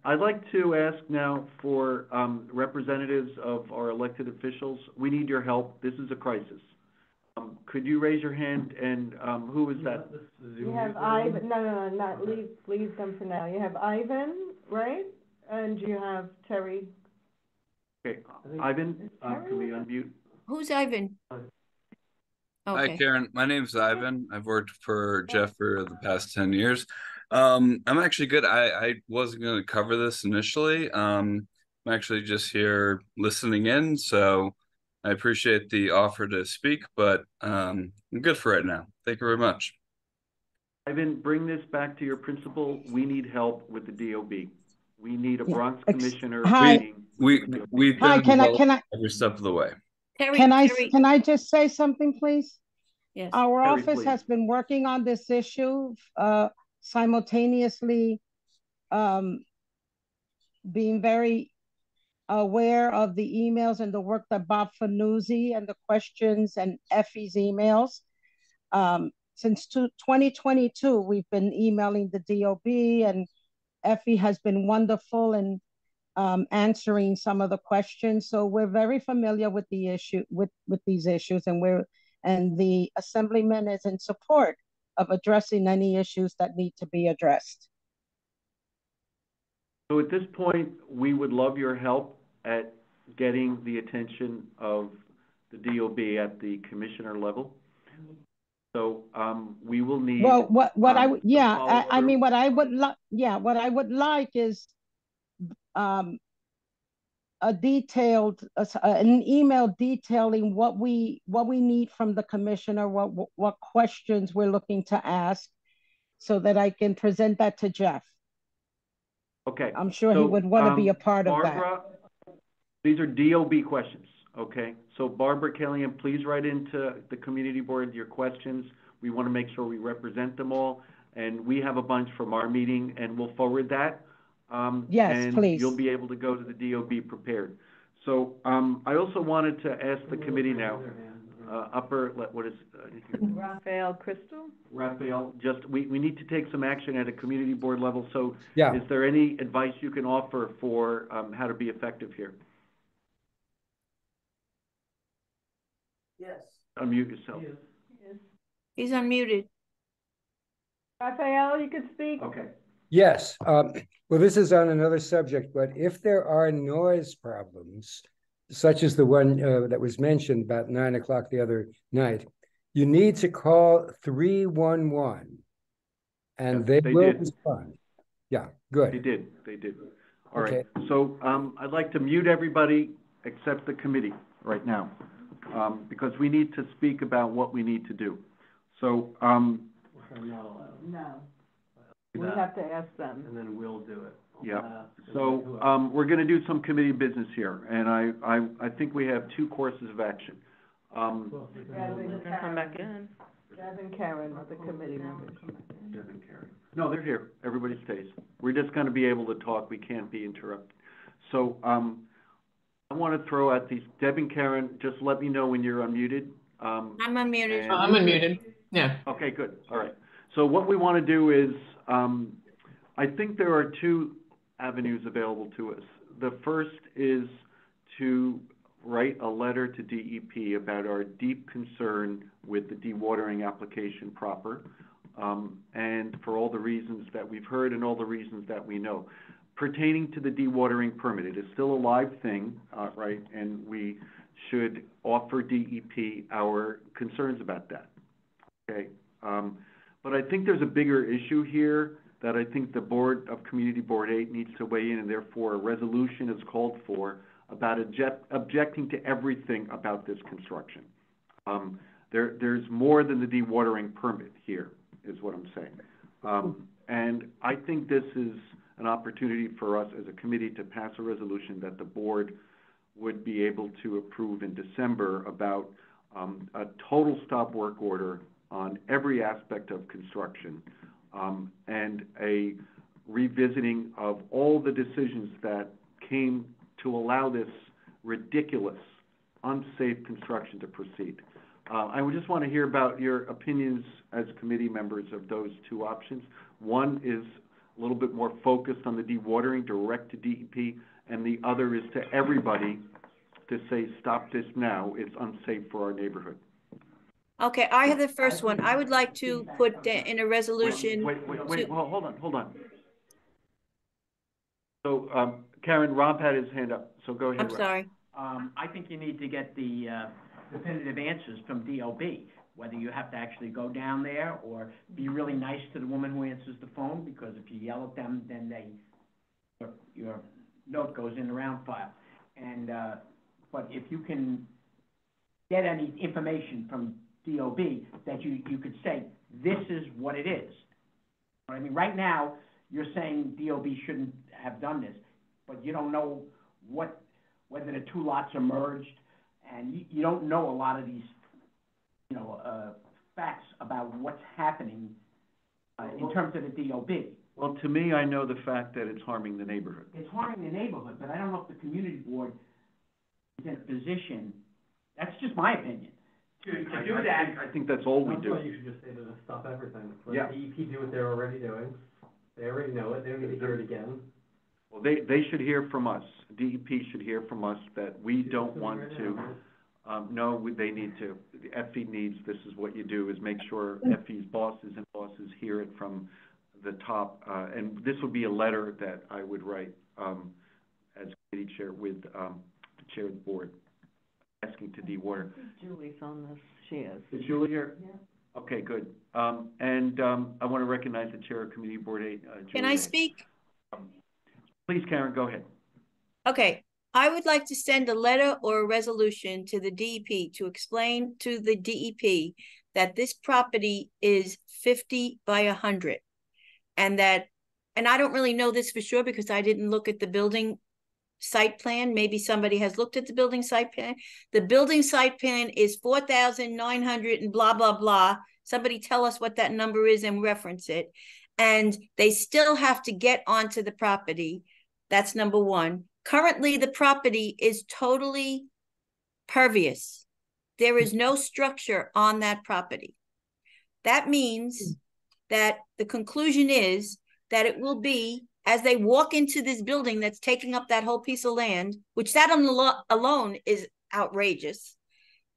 I'd like to ask now for representatives of our elected officials. We need your help. This is a crisis. Could you raise your hand, and who is that? You have Ivan. No, not leave them for now. You have Ivan, right? And you have Terry. Okay, Ivan, can we unmute? Who's Ivan? Okay. Okay. Hi, Karen. My name's Ivan. I've worked for Jeff for the past 10 years. I'm actually good. I wasn't going to cover this initially. I'm actually just here listening in, so I appreciate the offer to speak, but I'm good for right now. Thank you very much. Ivan, bring this back to your principal. We need help with the DOB. We need a Bronx commissioner meeting. We've been involved every step of the way. Can I just say something, please? Yes. Our Terry, office please. has been working on this issue, simultaneously being very aware of the emails and the work that Bob Fanuzzi and the questions and Effie's emails. Since 2022, we've been emailing the DOB, and Effie has been wonderful in answering some of the questions. So we're very familiar with the issue, with these issues, and the assemblyman is in support of addressing any issues that need to be addressed. So at this point, we would love your help at getting the attention of the DOB at the commissioner level. So, we will need. Well, what I would, yeah, I mean, what I would like is, a detailed, an email detailing what we need from the commissioner, what questions we're looking to ask, so that I can present that to Jeff. Okay. I'm sure he would want to be a part of that. Barbara, these are DOB questions, okay? So Barbara Killian, please write into the community board your questions. We want to make sure we represent them all. And we have a bunch from our meeting, and we'll forward that. Yes, and please. You'll be able to go to the DOB prepared. So I also wanted to ask the committee now, what is Raphael Crystal? Raphael, we need to take some action at a community board level. So Yeah. Is there any advice you can offer for how to be effective here? Yes. Unmute yourself. He's unmuted. Raphael, you can speak. Okay. Yes. Well, this is on another subject, but if there are noise problems, such as the one that was mentioned about 9 o'clock the other night, you need to call 311, and Yes, they will did. respond. Yeah, good. They did. All Okay. right. So I'd like to mute everybody except the committee right now, because we need to speak about what we need to do. So, No. We have to ask them. And then we'll do it. yeah. So we're going to do some committee business here, and I think we have two courses of action. Come back in. Jeff and Karen are the committee members. Jeff and Karen. No, they're here. Everybody stays. We're just going to be able to talk. We can't be interrupted. So I want to throw out these. Deb and Karen, just let me know when you're unmuted. I'm unmuted. I'm unmuted. Yeah. Okay, good. All right. So what we want to do is, I think there are two avenues available to us. The first is to write a letter to DEP about our deep concern with the dewatering application proper, and for all the reasons that we've heard and all the reasons that we know. Pertaining to the dewatering permit, it is still a live thing, right? And we should offer DEP our concerns about that, okay? But I think there's a bigger issue here that I think the Board of Community Board 8 needs to weigh in, and therefore a resolution is called for about objecting to everything about this construction. There's more than the dewatering permit here, is what I'm saying. And I think this is an opportunity for us as a committee to pass a resolution that the board would be able to approve in December about a total stop work order on every aspect of construction, and a revisiting of all the decisions that came to allow this ridiculous, unsafe construction to proceed. I would just want to hear about your opinions as committee members of those two options. One is a little bit more focused on the dewatering, direct to DEP, and the other is to everybody to say, stop this now, it's unsafe for our neighborhood. Okay, I have the first one. I would like to put in a resolution. Wait, well, hold on. So, Karen, Rob had his hand up, so go ahead, I'm Rob. sorry. I think you need to get the definitive answers from DOB, whether you have to actually go down there or be really nice to the woman who answers the phone, because if you yell at them, then your note goes in the round file. And, but if you can get any information from DOB that you could say, this is what it is. I mean, right now, you're saying DOB shouldn't have done this, but you don't know whether the two lots are merged, and you don't know a lot of these, facts about what's happening in terms of the DOB. Well, to me, I know the fact that it's harming the neighborhood. It's harming the neighborhood, but I don't know if the community board is in a position, that's just my opinion, to do that. I think that's all we do. That's why you should just say to stop everything. Let Yeah. DEP do what they're already doing. They already know it. They don't need to hear it again. Well, they should hear from us. DEP should hear from us that we don't want to No, they need to. The FE needs, this is what you do, is make sure FE's bosses and bosses hear it from the top. And this would be a letter that I would write as committee chair with the chair of the board, asking to dewater. Julie's on this, she is. Is Julie here? Yeah. Okay, good. I want to recognize the chair of committee board 8, Julie. Can I speak? Please, Karen, go ahead. Okay, I would like to send a letter or a resolution to the DEP to explain to the DEP that this property is 50 by 100. And I don't really know this for sure because I didn't look at the building site plan. Maybe somebody has looked at the building site plan. The building site plan is 4,900 and blah, blah, blah. Somebody tell us what that number is and reference it. And they still have to get onto the property. That's number one. Currently, the property is totally pervious. There is no structure on that property. That means that the conclusion is that it will be, as they walk into this building that's taking up that whole piece of land, which that alone is outrageous,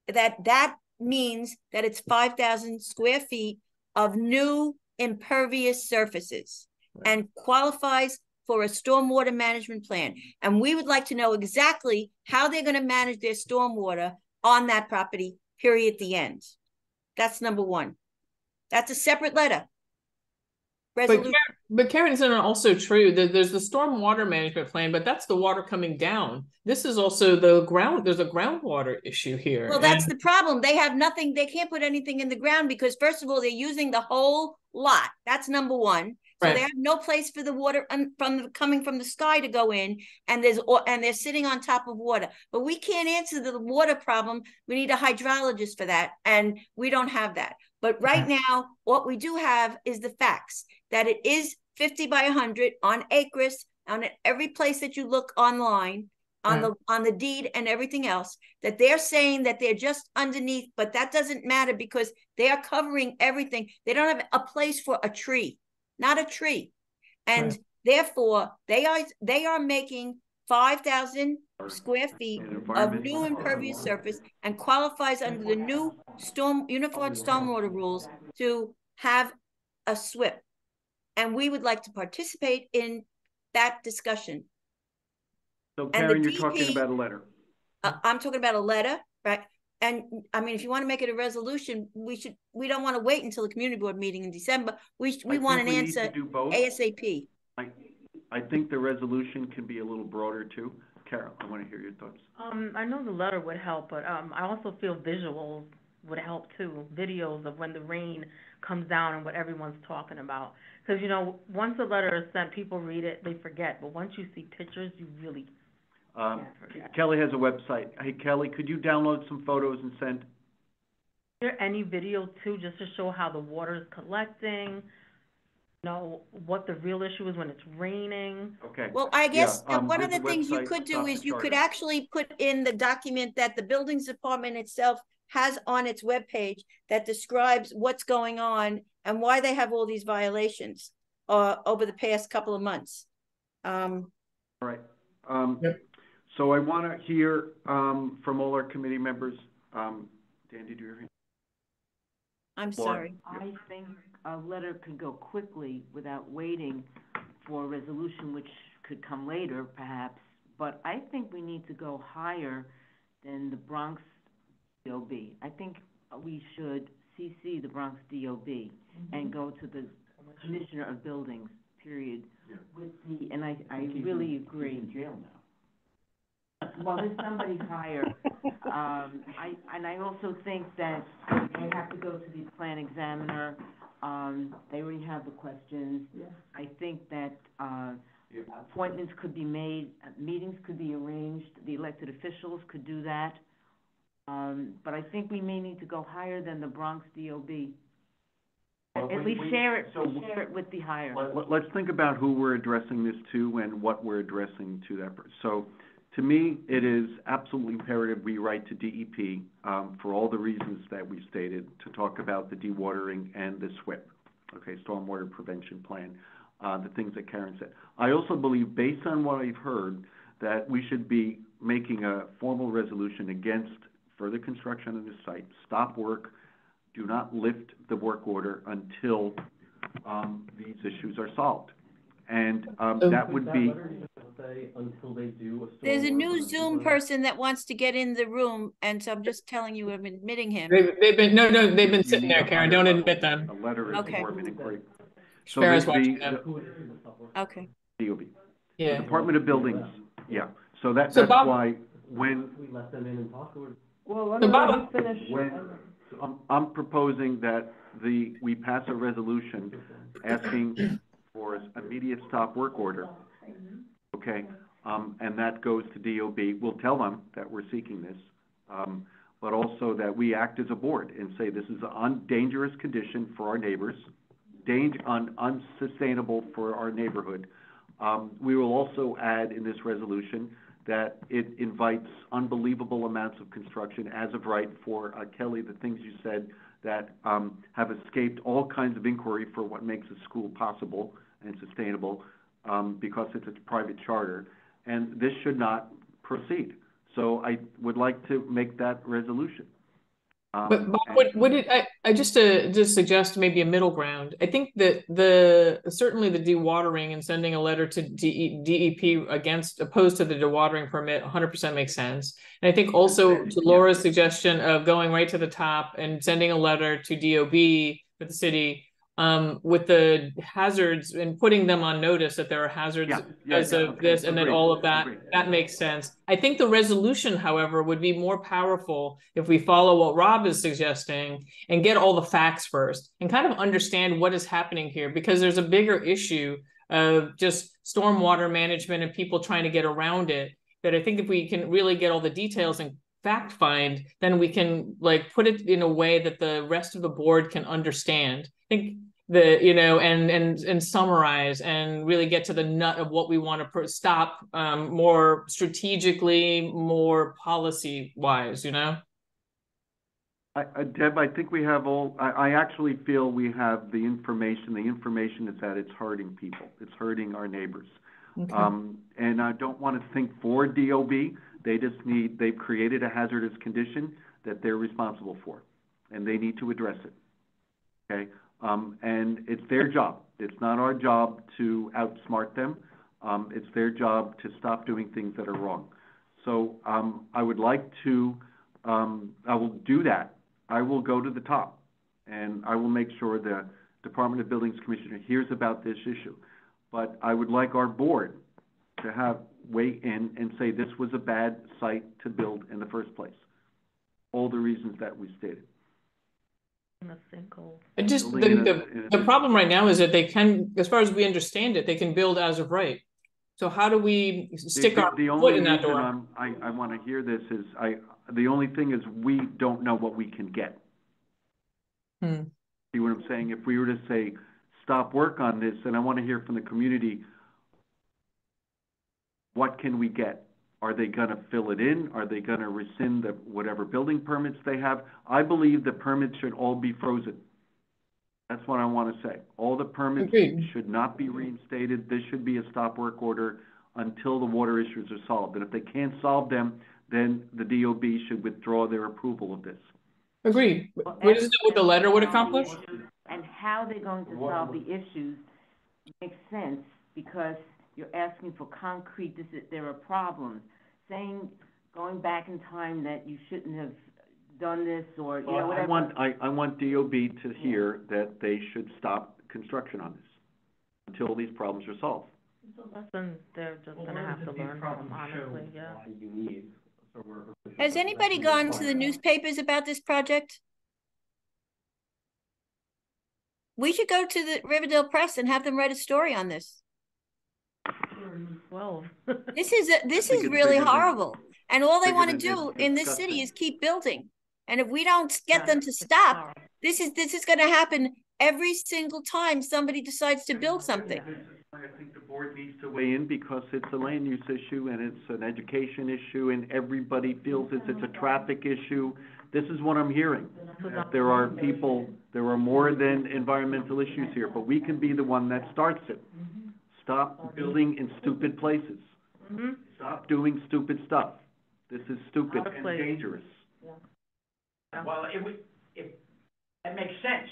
that means that it's 5,000 square feet of new impervious surfaces and qualifies for a stormwater management plan. And we would like to know exactly how they're going to manage their stormwater on that property, period, the end. That's number one. That's a separate letter. But Karen, isn't it also true that there's the stormwater management plan, but that's the water coming down. This is also there's a groundwater issue here. Well, that's the problem. They have nothing, they can't put anything in the ground because first of all, they're using the whole lot. That's number one. So Right. they have no place for the water coming from the sky to go in, and they're sitting on top of water. But we can't answer the water problem. We need a hydrologist for that, and we don't have that. But right now, what we do have is the facts that it is 50 by 100 on acres, on every place that you look online, on the deed and everything else, that they're saying that they're just underneath, but that doesn't matter because they are covering everything. They don't have a place for a tree. Not a tree. And therefore, they are making 5,000 square feet of new impervious surface and qualifies under the new uniform stormwater rules to have a SWIP. And we would like to participate in that discussion. So Karen, you're talking about a letter. I'm talking about a letter, right? And I mean, if you want to make it a resolution, we don't want to wait until the community board meeting in December. We want an answer ASAP. I think the resolution can be a little broader too. Carol, I want to hear your thoughts. I know the letter would help, but I also feel visuals would help too. Videos of when the rain comes down and what everyone's talking about. Because, you know, once a letter is sent, people read it, they forget. But once you see pictures, you really Kelly has a website. Hey, Kelly, could you download some photos and send? Is there any video too, just to show how the water is collecting? You know, what the real issue is when it's raining? Okay. Well, I guess one of the things you could do is you could actually put in the document that the buildings department itself has on its webpage that describes what's going on and why they have all these violations over the past couple of months. All right. So I want to hear from all our committee members. Dan, did you hear me? I'm sorry. I think a letter could go quickly without waiting for a resolution, which could come later, perhaps. But I think we need to go higher than the Bronx DOB. I think we should CC the Bronx DOB and go to the Commissioner of Buildings, period. With and I really agree. He's in jail now. Well, there's somebody higher. I also think that they have to go to the plan examiner. They already have the questions. Yeah. I think that appointments could be made, meetings could be arranged, the elected officials could do that. But I think we may need to go higher than the Bronx DOB. At least share it with the higher. Let's think about who we're addressing this to and what we're addressing to that person. So, to me, it is absolutely imperative we write to DEP for all the reasons that we stated to talk about the dewatering and the SWIP, okay, Stormwater Prevention Plan, the things that Karen said. I also believe, based on what I've heard, that we should be making a formal resolution against further construction on this site, stop work, do not lift the work order until these issues are solved. And that would be. Until they do There's a new Zoom person that wants to get in the room, and so I'm just telling you, I'm admitting him. They've been sitting there, Karen. Don't admit them. A letter is Okay. more of an inquiry. So Farrah's the Okay. DOB. Yeah. The Department of Buildings, yeah. So that's Bob, why when. We let them in and talk, or? Well, let me let him finish. I'm proposing that we pass a resolution asking for immediate stop work order, okay? And that goes to DOB. We'll tell them that we're seeking this, but also that we act as a board and say this is an dangerous condition for our neighbors, unsustainable for our neighborhood. We will also add in this resolution that it invites unbelievable amounts of construction as of right for, Kelly, the things you said that have escaped all kinds of inquiry for what makes a school possible and sustainable, because it's a private charter, and this should not proceed. So I would like to make that resolution. But Bob, I just suggest maybe a middle ground. I think that certainly the dewatering and sending a letter to DEP opposed to the dewatering permit 100% makes sense. And I think also to Laura's suggestion of going right to the top and sending a letter to DOB for the city with the hazards and putting them on notice that there are hazards because of this and then all of that, that makes sense. I think the resolution, however, would be more powerful if we follow what Rob is suggesting and get all the facts first and kind of understand what is happening here, because there's a bigger issue of just stormwater management and people trying to get around it, that I think if we can really get all the details and fact find, then we can put it in a way that the rest of the board can understand. I think and summarize and really get to the nut of what we want to stop more strategically, more policy wise, Deb, I think we have I actually feel we have the information. The information is that it's hurting people. It's hurting our neighbors. Okay. And I don't want to think for DOB. They've created a hazardous condition that they're responsible for, and they need to address it. Okay. And it's their job. It's not our job to outsmart them. It's their job to stop doing things that are wrong. So I would like to, I will do that. I will go to the top, and I will make sure the Department of Buildings Commissioner hears about this issue. But I would like our board to weigh in and say this was a bad site to build in the first place. All the reasons that we stated. And just the problem right now is that they can, as far as we understand it, they can build as of right. So how do we stick our foot in that door? I want to hear this is the only thing is we don't know what we can get. See what I'm saying? If we were to say stop work on this, and I want to hear from the community, what can we get? Are they going to fill it in? Are they going to rescind whatever building permits they have? I believe the permits should all be frozen. That's what I want to say. All the permits should not be reinstated. This should be a stop work order until the water issues are solved. And if they can't solve them, then the DOB should withdraw their approval of this. Agreed. What is it what the letter would accomplish? And how they're going to solve the issues makes sense, because you're asking for concrete, there are problems. Saying, going back in time that you shouldn't have done this or, whatever. I want DOB to hear that they should stop construction on this until these problems are solved. It's a lesson they're just going to have to learn from, honestly, Has anybody gone to the newspapers about this project? We should go to the Riverdale Press and have them write a story on this. Well, this is really horrible, and all they want to do in this city is keep building. And if we don't get them to stop, this is going to happen every single time somebody decides to build something. I think the board needs to weigh in, because it's a land use issue and it's an education issue, and everybody feels it's a traffic issue. This is what I'm hearing. There are more than environmental issues here, but we can be the one that starts it. Stop building in stupid places. Stop doing stupid stuff. This is stupid and dangerous. Well, that makes sense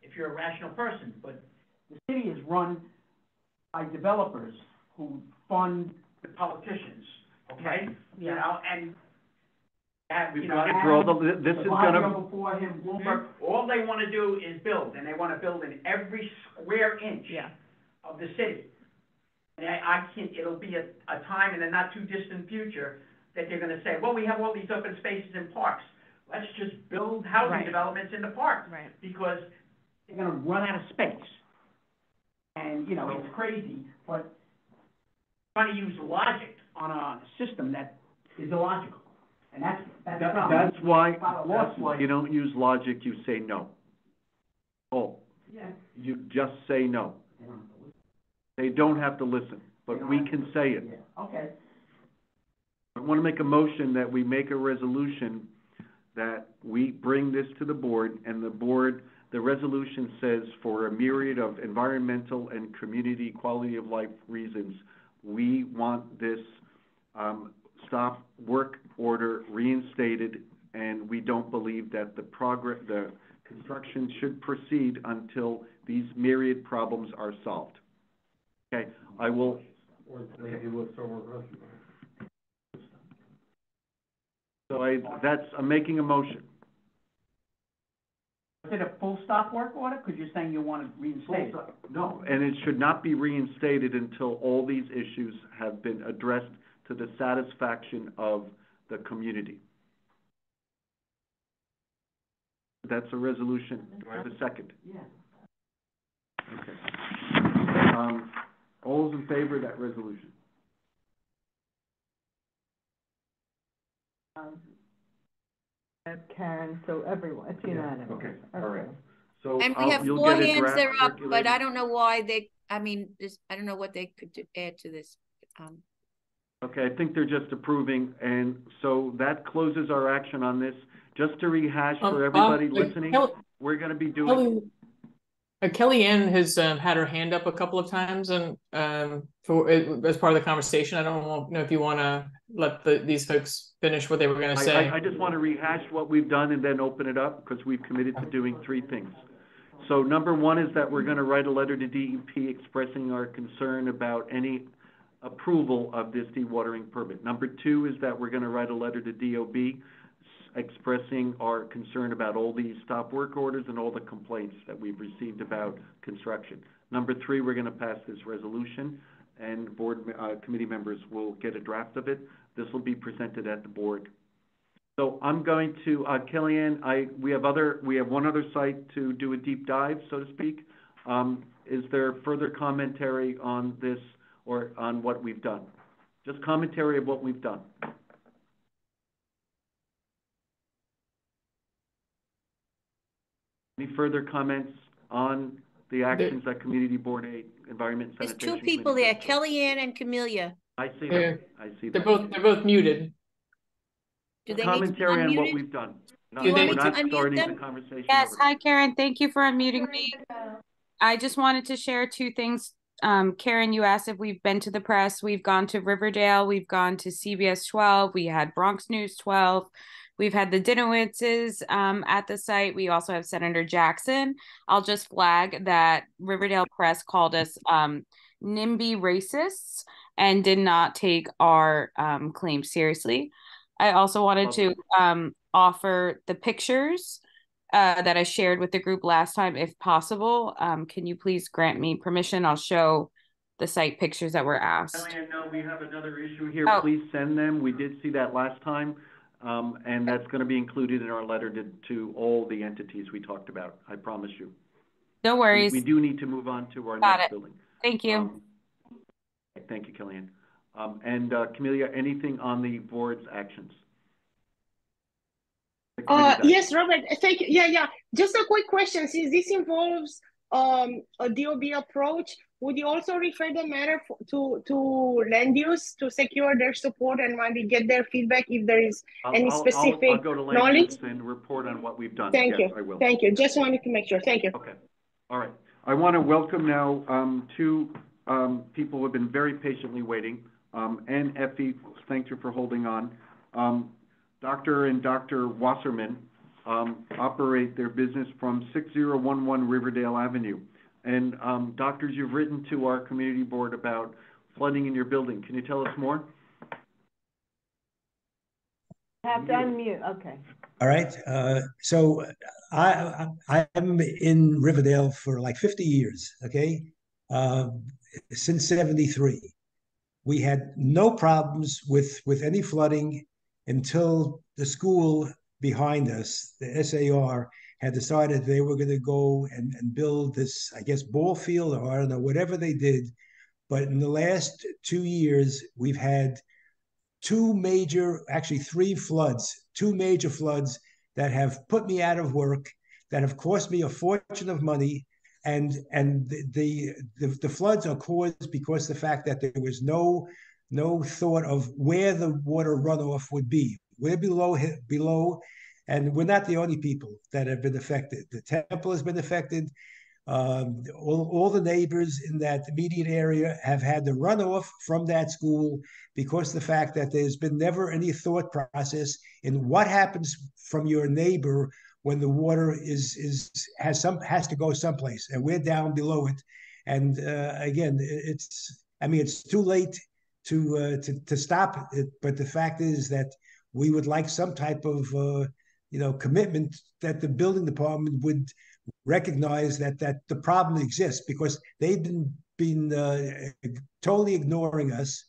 if you're a rational person, but the city is run by developers who fund the politicians, okay? You know, and We've got to draw this is gonna. Before him, Bloomberg, all they want to do is build, and they want to build in every square inch of the city. And I can't, it'll be a time in the not too distant future that they're gonna say, well, we have all these open spaces and parks. Let's just build housing developments in the parks. Right. Because they're gonna run out of space. And, you know, it's crazy, but trying to use logic on a system that is illogical. And that's the problem. That's why you don't use logic, you say no. Oh. Yeah. You just say no. They don't have to listen, but we can say it. Yeah. Okay. I want to make a motion that we make a resolution that we bring this to the board, and the resolution says for a myriad of environmental and community quality of life reasons, we want this stop work order reinstated, and we don't believe that the construction should proceed until these myriad problems are solved. Okay, I will. So I'm making a motion. Is it a full stop work order? Because you're saying you want to reinstate it. No, and it should not be reinstated until all these issues have been addressed to the satisfaction of the community. That's a resolution. Do I have a second? Yeah. Okay. All those in favor of that resolution? Karen, so everyone, it's unanimous. Okay, all right. So And we have you'll 4 get a hands draft that are up, but circulated. I don't know why I don't know what they could add to this. Okay, I think they're just approving, and so that closes our action on this. Just to rehash for everybody listening, we're gonna be doing. Kellyanne has had her hand up a couple of times, and as part of the conversation. I don't know if you want to let these folks finish what they were going to say. I just want to rehash what we've done and then open it up, because we've committed to doing 3 things. So number 1 is that we're going to write a letter to DEP expressing our concern about any approval of this dewatering permit. Number 2 is that we're going to write a letter to DOB expressing our concern about all these stop work orders and all the complaints that we've received about construction. Number 3, we're going to pass this resolution, and committee members will get a draft of it. This will be presented at the board. So I'm going to, Kellyanne, we have one other site to do a deep dive, so to speak. Is there further commentary on this or on what we've done? Just commentary of what we've done. Any further comments on the actions that Community Board 8, Environment and There's Sanitation 2 people Committee there, does? Kellyanne and Camellia. I see them. I see them. They're both muted. Do they Commentary need to be on what unmuted? we've done. Do you want me We're to not unmute starting them? the conversation. Yes, over. hi Karen, thank you for unmuting me. I just wanted to share 2 things. Karen, you asked if we've been to the press. We've gone to Riverdale, we've gone to CBS 12, we had Bronx News 12, we've had the Dinowitzes at the site. We also have Senator Jackson. I'll just flag that Riverdale Press called us NIMBY racists and did not take our claim seriously. I also wanted to offer the pictures that I shared with the group last time, if possible. Can you please grant me permission? I'll show the site pictures that were asked. Kellyanne, no, we have another issue here. Oh. Please send them. We did see that last time. And that's going to be included in our letter to all the entities we talked about. I promise you. No worries. We do need to move on to our Got next it. building. Thank you. Thank you, Kellyanne. And Camellia, anything on the board's actions? Yes, Robert, thank you. Yeah. Just a quick question. Since this involves a DOB approach, would you also refer the matter to land use to secure their support and maybe get their feedback if there is any specific I'll go to land use and report on what we've done. Thank yes, you. I will. Thank you. Just wanted to make sure. Thank you. Okay. All right. I want to welcome now 2 people who have been very patiently waiting. And Effie, thank you for holding on. Dr. and Dr. Wasserman operate their business from 6011 Riverdale Avenue. And doctors, you've written to our community board about flooding in your building. Can you tell us more? Have to unmute, okay. All right. So I'm in Riverdale for like 50 years, okay? Since 73. We had no problems with any flooding until the school behind us, the SAR, had decided they were going to go and build this, I guess, ball field, or I don't know, whatever they did. But in the last 2 years, we've had actually two major floods that have put me out of work, that have cost me a fortune of money. And the floods are caused because the fact that there was no thought of where the water runoff would be. We're below, and we're not the only people that have been affected. The temple has been affected. All the neighbors in that immediate area have had the runoff from that school because the fact that there's been never any thought process in what happens from your neighbor when the water has to go someplace, and we're down below it. And again, it's too late to stop it. But the fact is that we would like some type of commitment that the building department would recognize that the problem exists, because they've been totally ignoring us.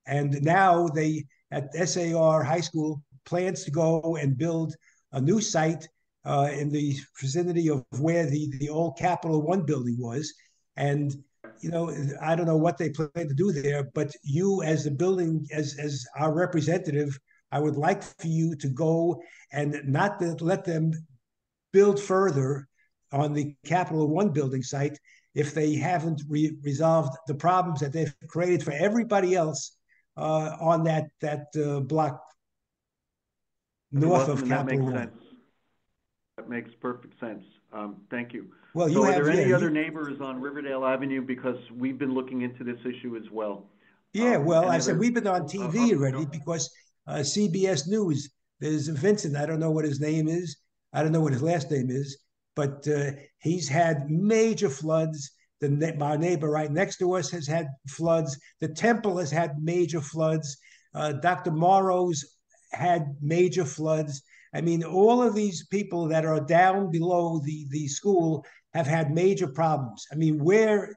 And now they, at SAR High School, plans to go and build a new site in the vicinity of where the old Capital One building was. And I don't know what they plan to do there, but you, as the building, as our representative, I would like for you to go and not to let them build further on the Capital One building site if they haven't resolved the problems that they've created for everybody else on that block north of Capital One. That makes perfect sense. Thank you. Well, so are there any other neighbors on Riverdale Avenue? Because we've been looking into this issue as well. Yeah, well, I said we've been on TV already because CBS News, there's Vincent, I don't know what his name is. I don't know what his last name is, but he's had major floods. My neighbor right next to us has had floods. The temple has had major floods. Dr. Morrow's had major floods. I mean, all of these people that are down below the school have had major problems. I mean, we're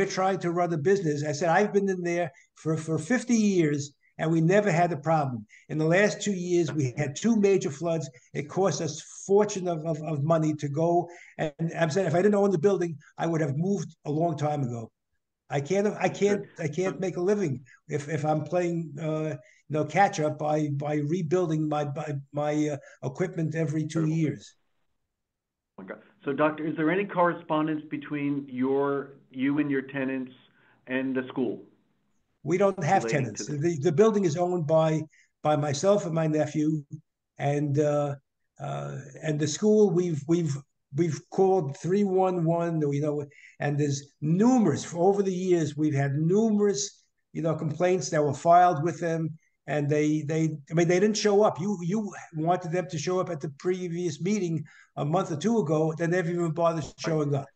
trying to run a business. I said, I've been in there for 50 years, and we never had a problem. In the last 2 years, we had two major floods. It cost us fortune of money to go. And I'm saying, if I didn't own the building, I would have moved a long time ago. I can't make a living if I'm playing catch up by rebuilding my equipment every 2 years. Okay. So, Doctor, is there any correspondence between you and your tenants and the school? We don't have tenants. The building is owned by myself and my nephew, and the school we've called 311. And there's numerous over the years. We've had numerous complaints that were filed with them, and they didn't show up. You wanted them to show up at the previous meeting a month or two ago. They never even bothered showing up.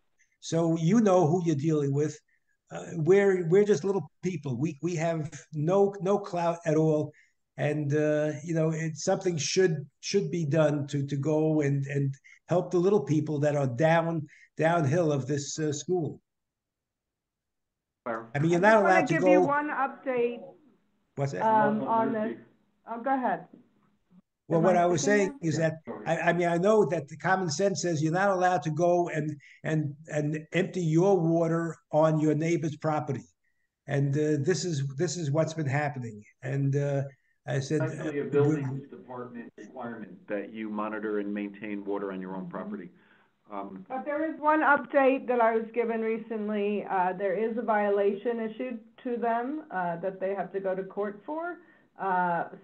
So you know who you're dealing with. We're just little people. We have no clout at all, and something should be done to go and help the little people that are downhill of this school. I mean, you're not allowed to go. I just want to give you one update. What's that? On this. Oh, go ahead. Well, what I was saying is that I mean, I know that the common sense says you're not allowed to go and empty your water on your neighbor's property, and this is what's been happening. And I said, it's actually a buildings department requirement that you monitor and maintain water on your own property. But there is one update that I was given recently. There is a violation issued to them that they have to go to court for.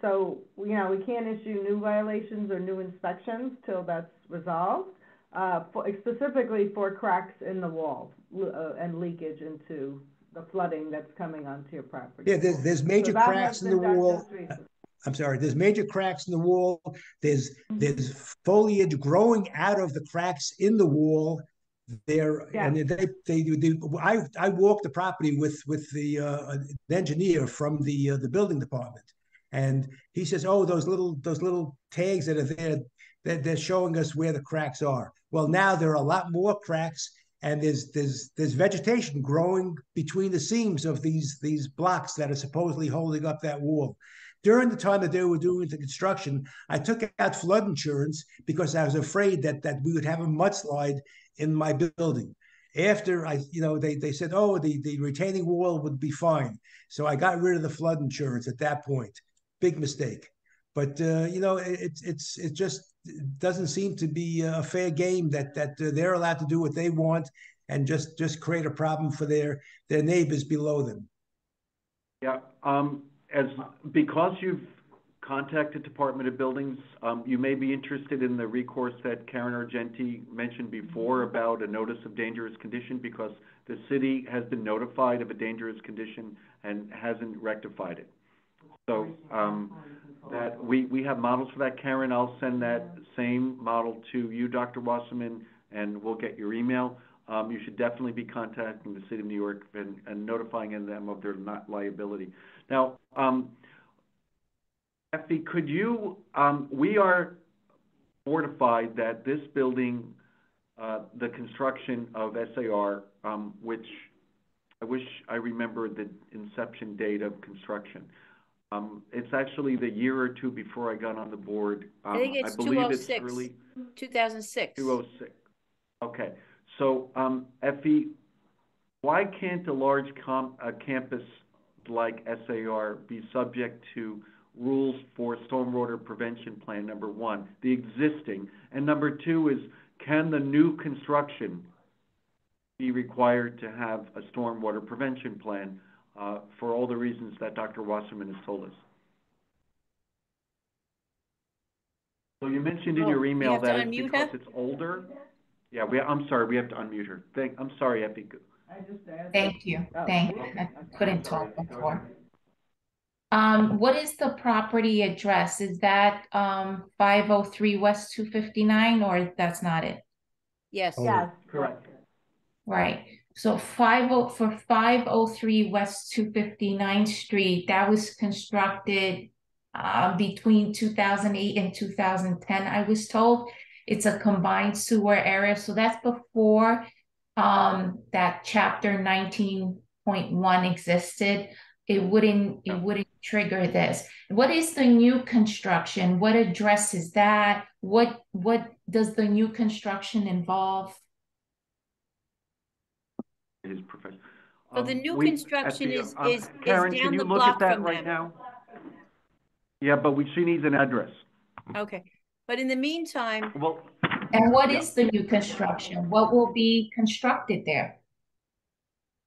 So, we can't issue new violations or new inspections till that's resolved, specifically for cracks in the wall and leakage into the flooding that's coming onto your property. Yeah, there's major cracks in the wall. I'm sorry, there's major cracks in the wall. There's foliage growing out of the cracks in the wall. There and I walked the property with the an engineer from the building department, and he says, "Oh, those little tags that are there, they're showing us where the cracks are." Well, now there are a lot more cracks, and there's vegetation growing between the seams of these blocks that are supposedly holding up that wall. During the time that they were doing the construction, I took out flood insurance because I was afraid that we would have a mudslide in my building. After they said, oh, the retaining wall would be fine. So I got rid of the flood insurance at that point. Big mistake. But it just doesn't seem to be a fair game that they're allowed to do what they want and just create a problem for their neighbors below them. Yeah. Because you've contacted Department of Buildings, you may be interested in the recourse that Karen Argenti mentioned before about a notice of dangerous condition, because the city has been notified of a dangerous condition and hasn't rectified it. So that we have models for that. Karen, I'll send that same model to you, Dr. Wasserman, and we'll get your email. You should definitely be contacting the city of New York and notifying them of their liability. Now, Effie, could you, we are mortified that this building, the construction of SAR, which I wish I remembered the inception date of construction. It's actually the year or two before I got on the board. I think it's I believe 206, it's early 2006. 206. Okay. So, Effie, why can't a large campus like SAR be subject to rules for stormwater prevention plan, number one, the existing, and number two is, can the new construction be required to have a stormwater prevention plan for all the reasons that Dr. Wasserman has told us? So you mentioned in your email that it's because it's older. Yeah, I'm sorry, we have to unmute her. I'm sorry, Effie. Thank you. Thank you. I couldn't talk before. What is the property address? Is that 503 West 259, or that's not it? Yes. Yes. Correct. Right. So 503 West 259th Street, that was constructed between 2008 and 2010, I was told. It's a combined sewer area. So that's before that chapter 19.1 existed. It wouldn't trigger this. What is the new construction? What address is that? What does the new construction involve? His profession. So the new construction is Karen, down can you the look block at that from right them. now? Yeah, but she needs an address. Okay, but in the meantime. Well. And what is the new construction? What will be constructed there?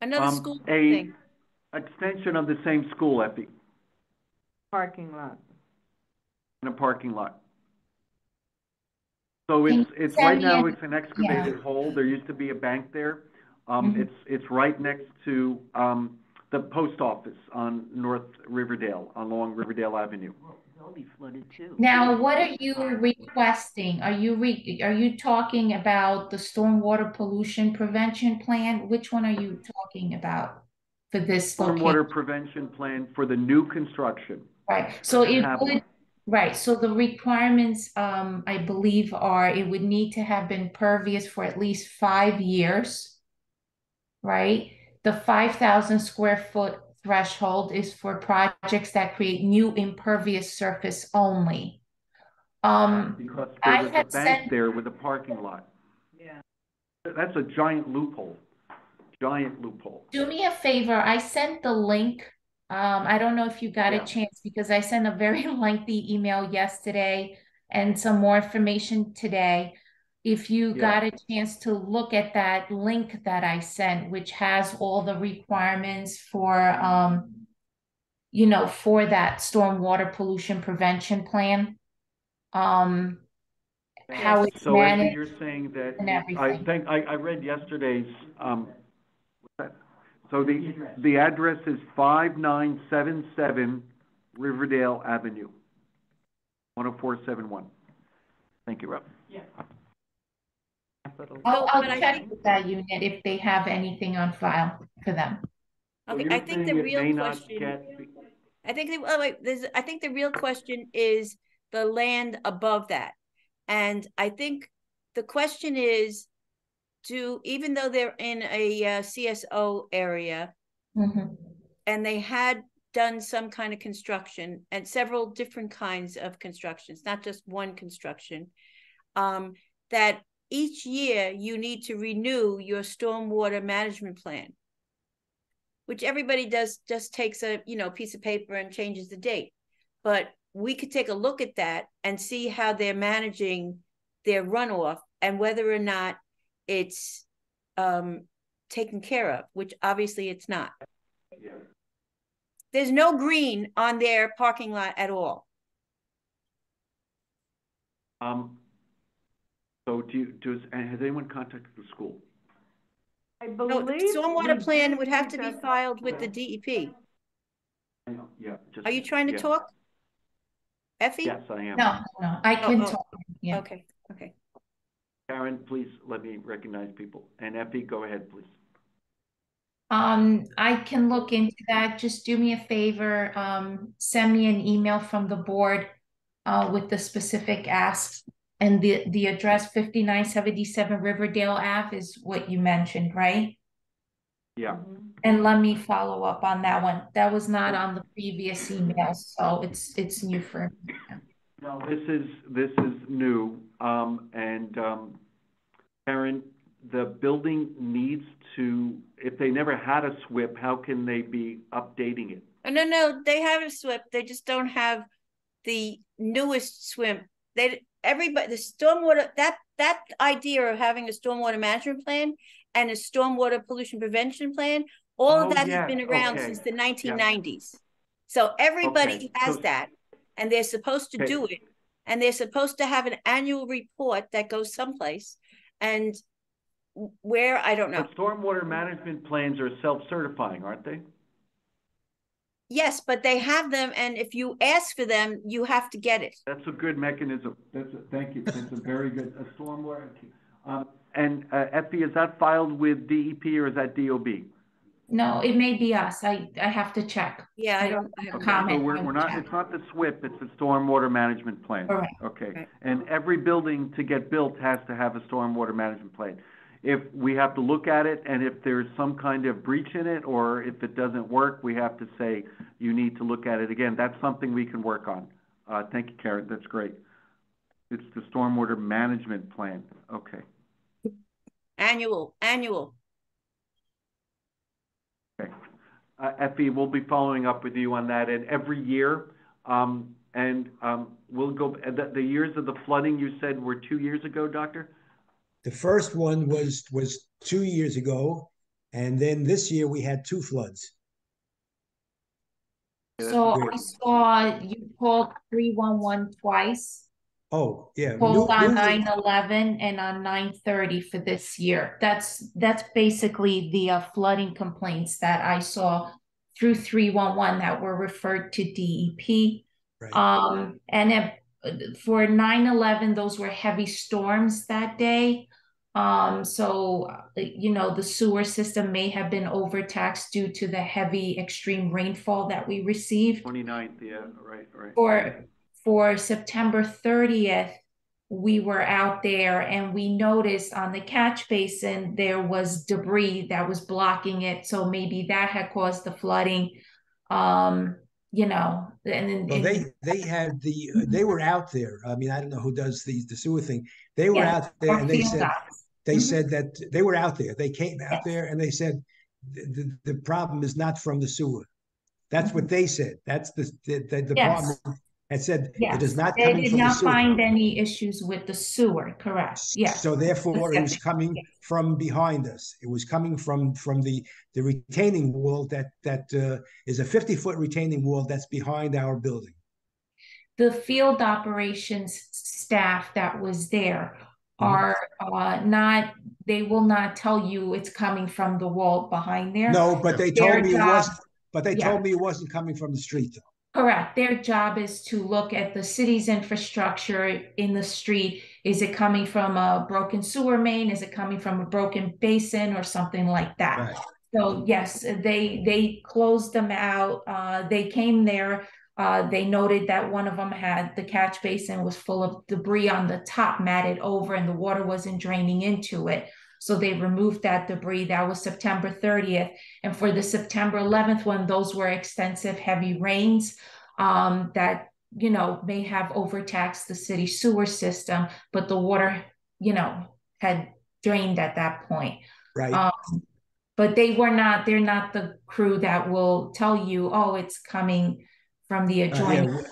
Another school thing. Extension of the same school, Effie. Parking lot. In a parking lot. So it's right now it's an excavated hole. There used to be a bank there. It's right next to the post office on North Riverdale, along Riverdale Avenue. They'll be flooded too. Now, what are you requesting? Are you talking about the stormwater pollution prevention plan? Which one are you talking about for this location? Stormwater prevention plan for the new construction. Right. So it would. Right. So the requirements, I believe, are it would need to have been pervious for at least 5 years. Right. The 5,000 square foot threshold is for projects that create new impervious surface only. Because there was a bank there with a parking lot. Yeah. That's a giant loophole. Giant loophole. Do me a favor. I sent the link. I don't know if you got a chance because I sent a very lengthy email yesterday and some more information today. If you got a chance to look at that link that I sent, which has all the requirements for, for that stormwater pollution prevention plan, how it's so managed, you're saying that and everything. I read yesterday's so the address is 5977 Riverdale Avenue. 10471. Thank you, Rob. Yeah. I'll but I check think- with that unit if they have anything on file for them. Okay, So I you're think the saying it real may not question, get- I think, I think the real question is the land above that. And I think the question is, even though they're in a CSO area, and they had done some kind of construction and several different kinds of constructions, not just one construction, that each year you need to renew your stormwater management plan, which everybody does, just takes a piece of paper and changes the date. But we could take a look at that and see how they're managing their runoff and whether or not it's taken care of, which obviously it's not. Yeah. There's no green on their parking lot at all. So has anyone contacted the school? I No, the believe stormwater we plan did would have reach to be out- filed with the DEP. I know, yeah. Just, Are you trying to yeah. talk, Effie? Yes, I am. No, I can talk. Yeah. Okay. Karen, please let me recognize people. And Effie, go ahead, please. I can look into that. Just do me a favor, send me an email from the board with the specific asks, and the address 5977 Riverdale Ave is what you mentioned, right? Yeah. And let me follow up on that one. That was not on the previous email, so it's new for me. No, this is new. Karen, the building needs to, if they never had a SWIP, how can they be updating it? No, they have a SWIP. They just don't have the newest SWIP. Everybody, the stormwater, that idea of having a stormwater management plan and a stormwater pollution prevention plan, all of that has been around since the 1990s. So everybody has that, and they're supposed to do it, and they're supposed to have an annual report that goes someplace, and where, I don't know. But stormwater management plans are self-certifying, aren't they? Yes, but they have them, and if you ask for them, you have to get it. That's a good mechanism. Thank you. That's a very good, stormwater. Effie, is that filed with DEP or is that DOB? No, it may be us. I have to check. Yeah, I don't comment. So we're not, it's not the SWIP, it's the stormwater management plan. Correct. Okay. Right. And every building to get built has to have a stormwater management plan. If we have to look at it, and if there's some kind of breach in it, or if it doesn't work, we have to say, you need to look at it again. That's something we can work on. Thank you, Karen, that's great. It's the stormwater management plan, okay. Annual. Okay. Effie, we'll be following up with you on that, and every year, we'll go, the years of the flooding you said were 2 years ago, Doctor? The first one was 2 years ago, and then this year we had 2 floods. So I saw you called 311 twice. Oh, yeah. Called on 9/11 and on 9/30 for this year. That's basically the flooding complaints that I saw through 311 that were referred to DEP. Right. And for 9/11, those were heavy storms that day. So the sewer system may have been overtaxed due to the heavy extreme rainfall that we received. 29th, yeah, right. For September 30th, we were out there and we noticed on the catch basin there was debris that was blocking it. So maybe that had caused the flooding. And they were out there. I mean, I don't know who does the sewer thing. They were out there, and they said that they were out there. They came out there and they said the problem is not from the sewer. That's what they said. That's the problem. And said it is not coming from the sewer. They did not find any issues with the sewer, correct? Yeah. So therefore, it was coming from behind us. It was coming from the retaining wall that is a 50-foot retaining wall that's behind our building. The field operations staff that was there are not. They will not tell you it's coming from the wall behind there. No, but they told me it wasn't. But they Yeah. told me it wasn't coming from the street, though. Correct. Their job is to look at the city's infrastructure in the street. Is it coming from a broken sewer main? Is it coming from a broken basin or something like that? Right. So yes, they closed them out. They came there. They noted that one of them had the catch basin was full of debris on the top, matted over, and the water wasn't draining into it. So they removed that debris. That was September 30th. And for the September 11th one, those were extensive heavy rains that, may have overtaxed the city sewer system, but the water, had drained at that point. Right. But they're not the crew that will tell you, oh, it's coming from the adjoining.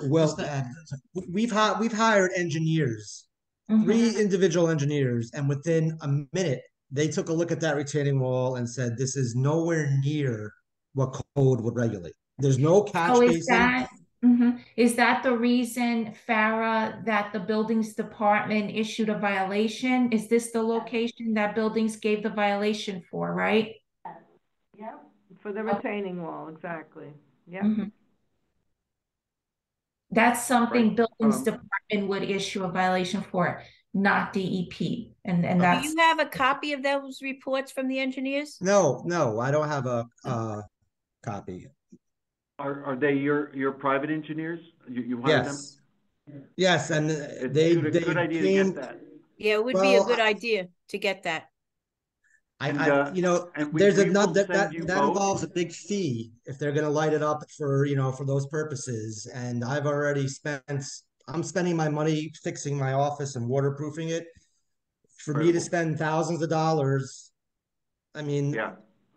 We've hired engineers, three individual engineers, and within a minute, they took a look at that retaining wall and said, this is nowhere near what code would regulate. There's no catch So basin. is that the reason, Farah, that the buildings department issued a violation? Is this the location that buildings gave the violation for, right? Yep, for the retaining wall, exactly. Yep. That's something Right. buildings department would issue a violation for, not DEP. And Do that's. you have a copy of those reports from the engineers? No, I don't have a copy. Are they your private engineers? You hired them? Yes, and It's they good idea to came. get that. Yeah, it would be a good idea to get that. And there's we will that send you that both. involves a big fee if they're going to light it up for those purposes. And I'm spending my money fixing my office and waterproofing it. For me to spend thousands of dollars, I mean, yeah,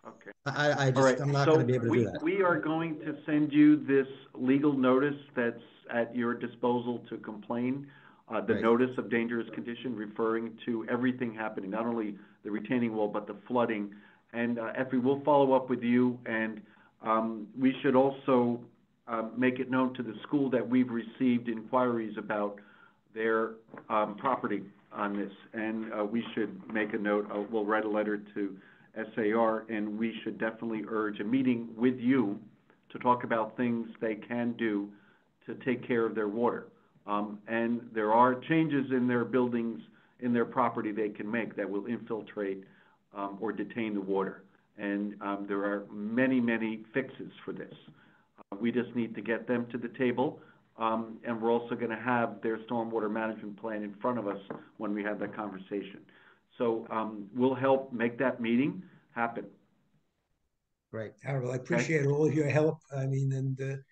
okay. I just All right. I'm not going to be able to do that. We are going to send you this legal notice that's at your disposal to complain. The Right. notice of dangerous condition referring to everything happening, not only the retaining wall, but the flooding. And Effie, we'll follow up with you, and we should also make it known to the school that we've received inquiries about their property on this. And we should make a note, we'll write a letter to SAR, and we should definitely urge a meeting with you to talk about things they can do to take care of their water. And there are changes in their buildings, in their property they can make that will infiltrate or detain the water. And there are many, many fixes for this. We just need to get them to the table. And we're also going to have their stormwater management plan in front of us when we have that conversation. So we'll help make that meeting happen. Right, Harold, I appreciate all of your help. I mean, and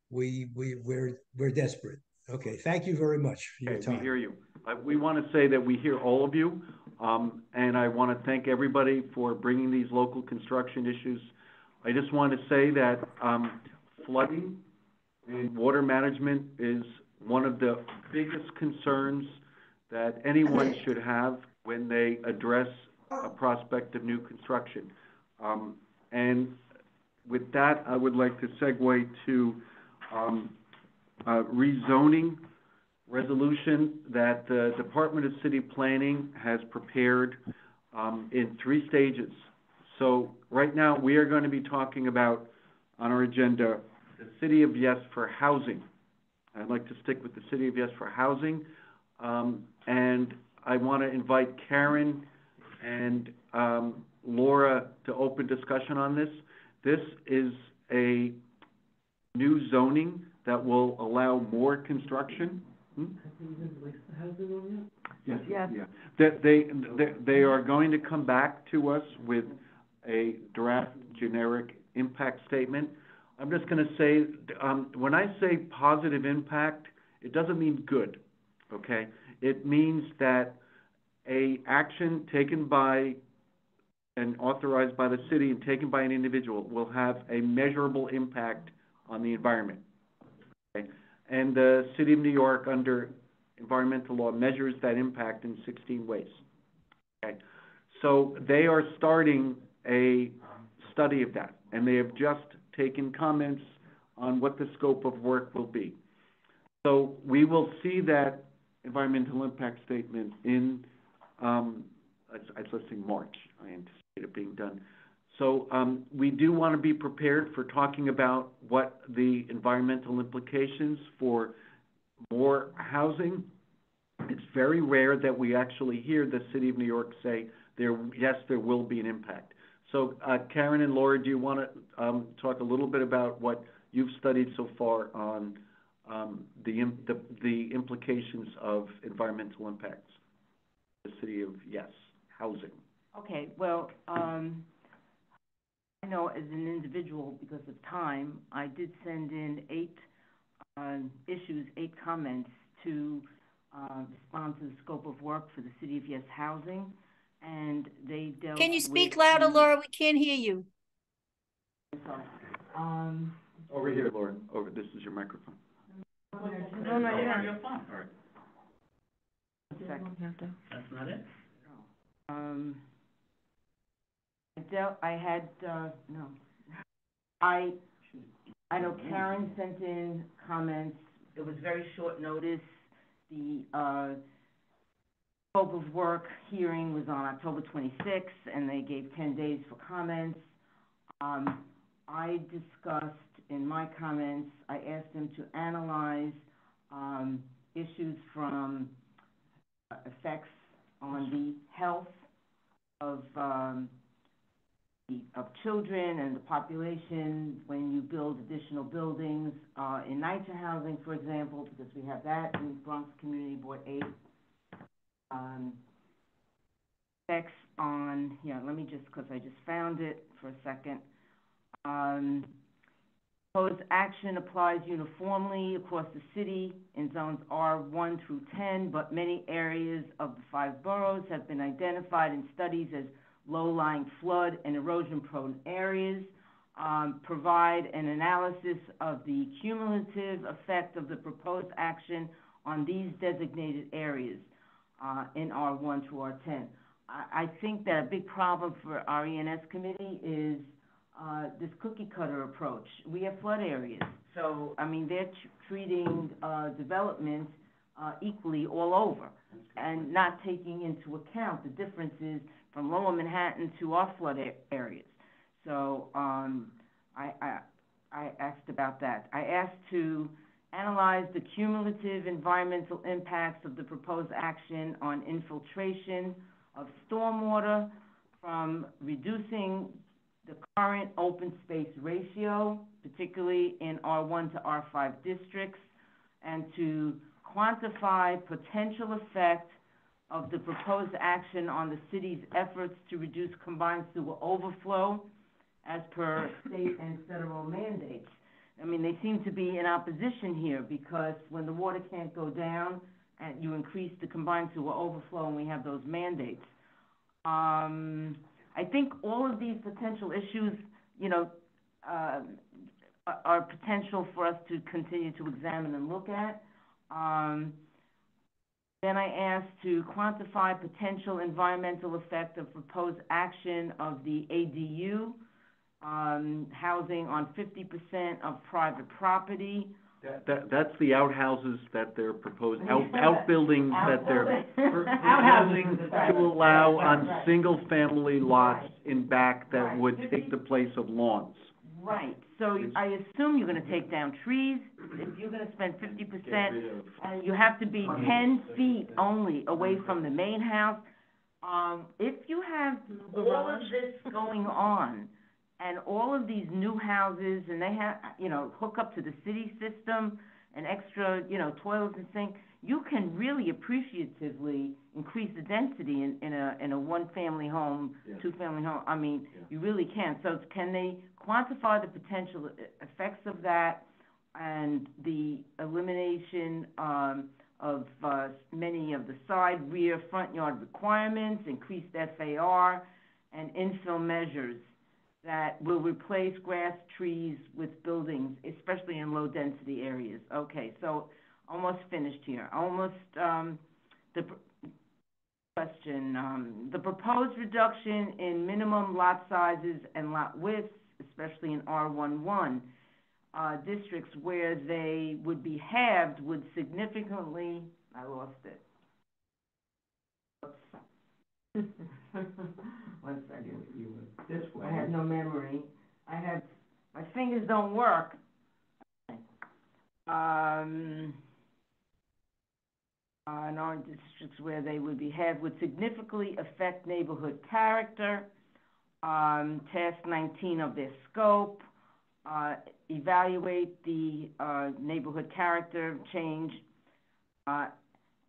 we're desperate. Okay, thank you very much for your time. We hear you. We want to say that we hear all of you, and I want to thank everybody for bringing these local construction issues. I just want to say that flooding and water management is one of the biggest concerns that anyone should have when they address a prospect of new construction. And with that, I would like to segue to rezoning resolution that the Department of City Planning has prepared in 3 stages. So right now, we are going to be talking about, on our agenda, the City of Yes for housing. I'd like to stick with the City of Yes for housing. And I want to invite Karen and Laura to open discussion on this. This is a new zoning that will allow more construction. Yes. Yes. Yeah. That they are going to come back to us with a draft generic impact statement. I'm just going to say, when I say positive impact, it doesn't mean good, okay? It means that a action taken by and authorized by the city and taken by an individual will have a measurable impact on the environment, okay? And the City of New York, under environmental law, measures that impact in 16 ways, okay? So they are starting a study of that, and they have just taken comments on what the scope of work will be. So we will see that environmental impact statement in, let's say March, I anticipate it being done. So we do want to be prepared for talking about what the environmental implications for more housing. It's very rare that we actually hear the City of New York say, yes, there will be an impact. So Karen and Laura, do you want to talk a little bit about what you've studied so far on the implications of environmental impacts? The city of, yes, housing. Okay, well, I know as an individual, because of time, I did send in 8 comments to respond to the scope of work for the City of Yes Housing, and they dealt. Can you speak louder, Laura? We can't hear you. Sorry. Over here, Laura. Over. This is your microphone. No, you're You're fine. All right. That's not it? I know Karen sent in comments. It was very short notice. The scope of work hearing was on October 26th, and they gave 10 days for comments. I discussed in my comments, I asked them to analyze issues from effects on the health of children and the population when you build additional buildings in NYCHA housing, for example, because we have that in Bronx Community Board 8. Effects on, let me just, because I just found it for a second. Proposed action applies uniformly across the city in zones R1 through 10, but many areas of the 5 boroughs have been identified in studies as low-lying flood and erosion-prone areas. Provide an analysis of the cumulative effect of the proposed action on these designated areas in R1 through R10. I think that a big problem for our E&S committee is this cookie-cutter approach. We have flood areas, so, they're treating development equally all over and not taking into account the differences from Lower Manhattan to our flood areas. So I asked about that. I asked to analyze the cumulative environmental impacts of the proposed action on infiltration of stormwater from reducing the current open space ratio, particularly in R1 to R5 districts, and to quantify potential effect of the proposed action on the city's efforts to reduce combined sewer overflow as per state and federal mandates. They seem to be in opposition here because when the water can't go down and you increase the combined sewer overflow and we have those mandates. I think all of these potential issues, are potential for us to continue to examine and look at. Then I asked to quantify potential environmental effect of proposed action of the ADU housing on 50% of private property. That's the outhouses that they're proposing, outbuildings that they're proposing to allow on single-family lots in back that would take the place of lawns. Right, so I assume you're gonna take down trees, if you're gonna spend 50%, and you have to be 10 feet only away from the main house. If you have all of this going on, and all of these new houses, and they have, hook up to the city system, and extra, toilets and sinks, you can really appreciatively increase the density in a one-family home, two-family home. You really can. So can they quantify the potential effects of that and the elimination of many of the side, rear, front yard requirements, increased FAR, and infill measures that will replace grass, trees with buildings, especially in low-density areas. Okay, so almost finished here. The question, the proposed reduction in minimum lot sizes and lot widths, especially in R11 districts where they would be halved, would significantly, I lost it. One second. This way. have no memory. My fingers don't work. In our districts where they would significantly affect neighborhood character. Task 19 of their scope, evaluate the neighborhood character change. I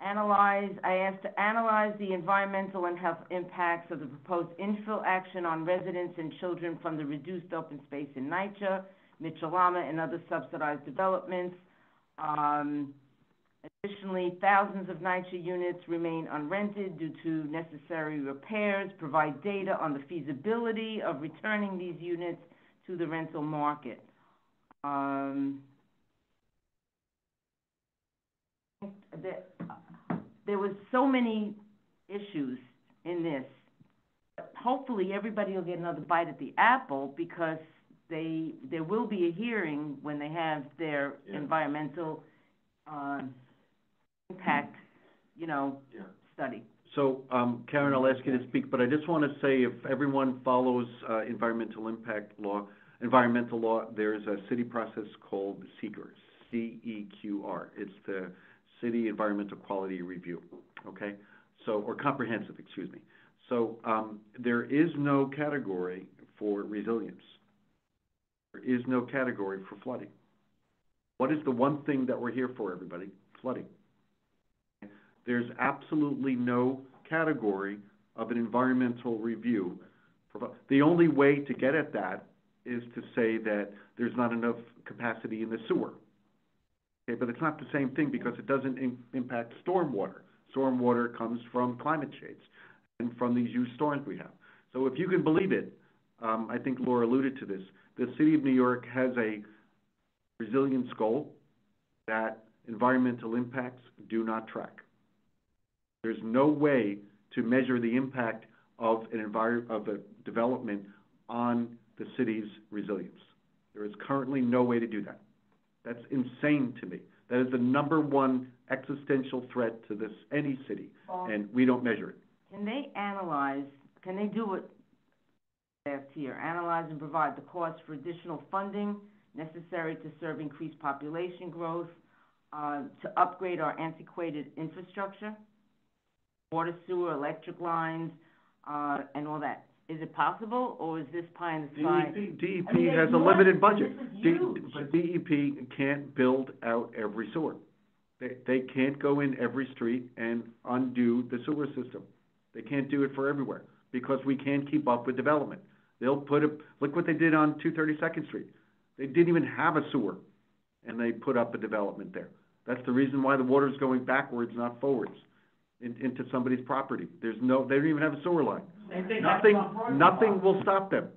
asked to analyze the environmental and health impacts of the proposed infill action on residents and children from the reduced open space in NYCHA, Mitchell-Lama, and other subsidized developments. Additionally, thousands of NYCHA units remain unrented due to necessary repairs. Provide data on the feasibility of returning these units to the rental market. There was so many issues in this. Hopefully, everybody will get another bite at the apple because there will be a hearing when they have their environmental impact, study. So, Karen, I'll ask you to speak, but I just want to say if everyone follows environmental law, there is a city process called CEQR, C-E-Q-R. It's the City Environmental Quality Review, okay? So, or comprehensive, excuse me. So, there is no category for resilience. There is no category for flooding. What is the one thing that we're here for, everybody? Flooding. There's absolutely no category of an environmental review. The only way to get at that is to say that there's not enough capacity in the sewer. Okay, but it's not the same thing because it doesn't impact stormwater. Stormwater comes from climate shades and from these huge storms we have. So if you can believe it, I think Laura alluded to this, the City of New York has a resilience goal that environmental impacts do not track. There's no way to measure the impact of a development on the city's resilience. There is currently no way to do that. That's insane to me. That is the #1 existential threat to any city, and we don't measure it. Can they do what they have here, analyze and provide the cost for additional funding necessary to serve increased population growth, to upgrade our antiquated infrastructure, water, sewer, electric lines, and all that? Is it possible, or is this pie in the sky? DEP has a limited budget. But DEP can't build out every sewer. They can't go in every street and undo the sewer system. They can't do it for everywhere because we can't keep up with development. Look what they did on 232nd Street. They didn't even have a sewer, and they put up a development there. That's the reason why the water's going backwards, not forwards, into somebody's property. They don't even have a sewer line. Nothing will stop them.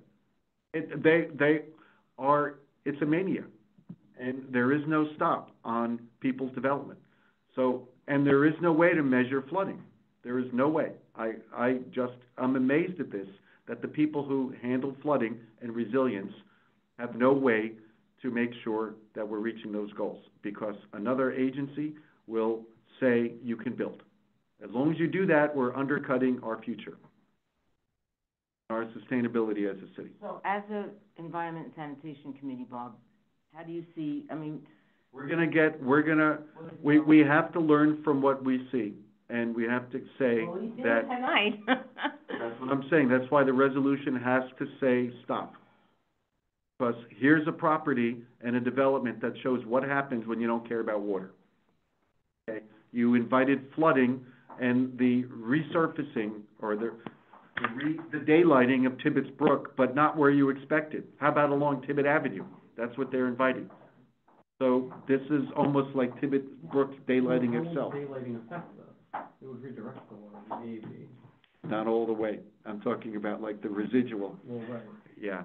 It's a mania, and there is no stop on people's development. So, and there is no way to measure flooding. There is no way. I'm amazed at this, that the people who handle flooding and resilience have no way to make sure that we're reaching those goals, because another agency will say you can build. As long as you do that, we're undercutting our future, our sustainability as a city. So as a Environment and Sanitation Committee, Bob, how do you see, we have to learn from what we see, and we have to say that. Tonight. That's what I'm saying. That's why the resolution has to say stop. Because here's a property and a development that shows what happens when you don't care about water. Okay? You invited flooding and the resurfacing or the daylighting of Tibbetts Brook, but not where you expected. How about along Tibbet Avenue? That's what they're inviting. So this is almost like Tibbetts Brook's daylighting itself. Daylighting effect, though. It would redirect the water, maybe. Not all the way. I'm talking about like the residual. Well, right. Yeah.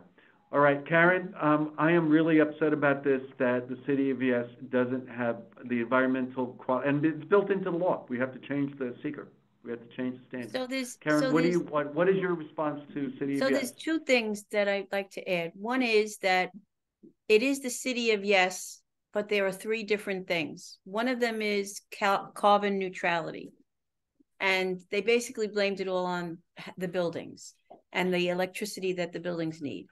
All right, Karen, I am really upset about this, that the city of Yes doesn't have the environmental quality, and it's built into the law. We have to change the seeker. We have to change the standard. Karen, what is your response to city of Yes? So there's two things that I'd like to add. One is that it is the city of Yes, but there are three different things. One of them is carbon neutrality. And they basically blamed it all on the buildings. and the electricity that the buildings need.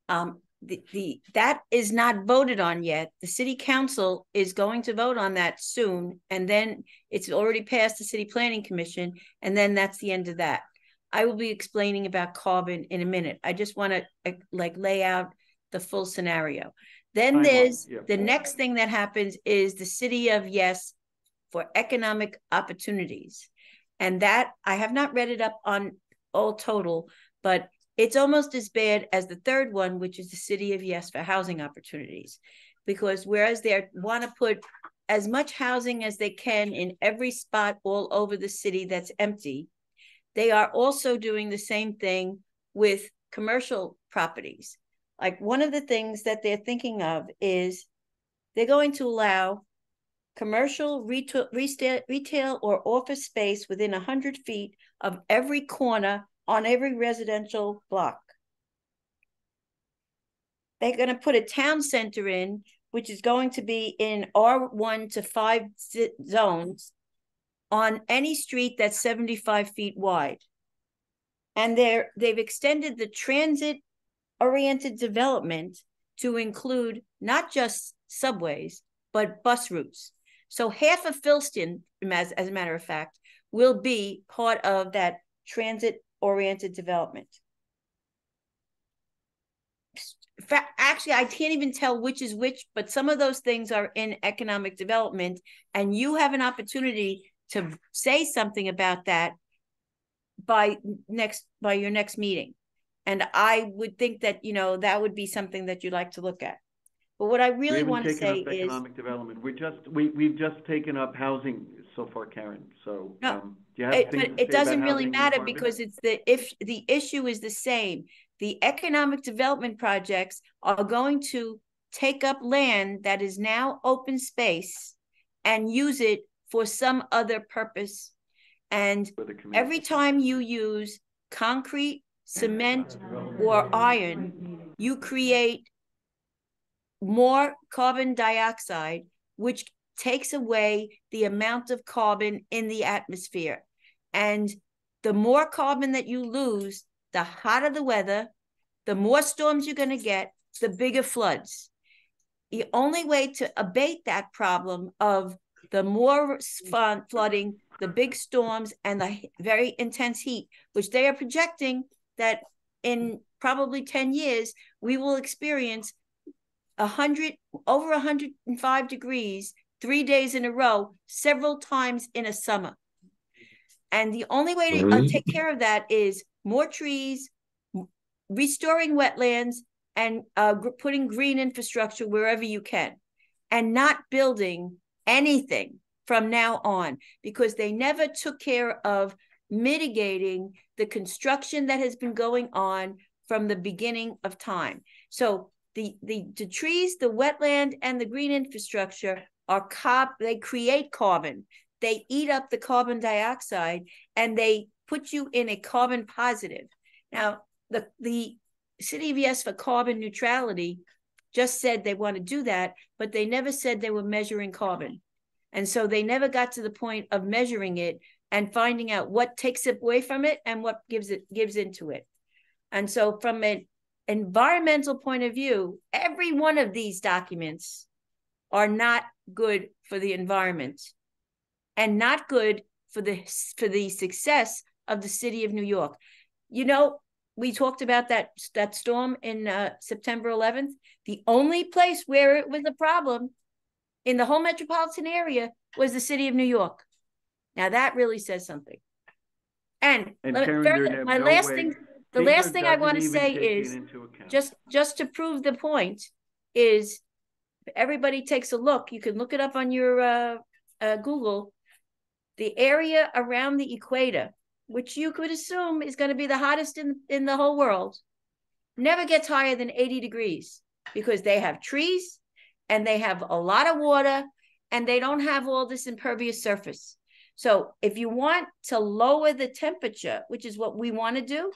That is not voted on yet. The city council is going to vote on that soon, and then it's already passed the city planning commission, and then that's the end of that. I will be explaining about carbon in a minute. I just want to lay out the full scenario. Then there's the next thing that happens is the City of Yes for economic opportunities. And that, I have not read it up on all total, but it's almost as bad as the third one, which is the City of Yes for housing opportunities. Because whereas they want to put as much housing as they can in every spot all over the city that's empty, they are also doing the same thing with commercial properties. Like one of the things that they're thinking of is they're going to allow commercial retail or office space within 100 feet of every corner on every residential block. They're going to put a town center in, which is going to be in R1 to 5 zones on any street that's 75 feet wide. And they've extended the transit-oriented development to include not just subways, but bus routes. So half of Philston, as a matter of fact, will be part of that transit-oriented development. Actually, I can't even tell which is which, but some of those things are in economic development, and you have an opportunity to say something about that by your next meeting. And I would think that, that would be something that you'd like to look at. But what I really want to say is economic development. We've just taken up housing so far, Karen. So no, do you have things to say it doesn't about really housing matter in because it's the issue is the same. The economic development projects are going to take up land that is now open space and use it for some other purpose. And every time you use concrete, cement, or iron, you create more carbon dioxide, which takes away the amount of carbon in the atmosphere. And the more carbon that you lose, the hotter the weather, the more storms you're going to get, the bigger floods. The only way to abate that problem of the more flooding, the big storms, and the very intense heat, which they are projecting that in probably 10 years, we will experience over 105 degrees, 3 days in a row, several times in a summer. And the only way to take care of that is more trees, restoring wetlands, and putting green infrastructure wherever you can, and not building anything from now on, because they never took care of mitigating the construction that has been going on from the beginning of time. So the trees, the wetland, and the green infrastructure they create carbon. They eat up the carbon dioxide, and they put you in a carbon positive. Now, the City of Yes for carbon neutrality just said they want to do that, but they never said they were measuring carbon. And so they never got to the point of measuring it and finding out what takes it away from it and what gives into it. And so from an environmental point of view, every one of these documents are not good for the environment and not good for the success of the city of New York. We talked about that storm in September 11th. The only place where it was a problem in the whole metropolitan area was the city of New York. Now that really says something. And Karen, my last thing, the last thing I want to say is just to prove the point is, if everybody takes a look, you can look it up on your Google, the area around the equator, which you could assume is going to be the hottest in the whole world, never gets higher than 80 degrees because they have trees and they have a lot of water and they don't have all this impervious surface. So if you want to lower the temperature, which is what we want to do,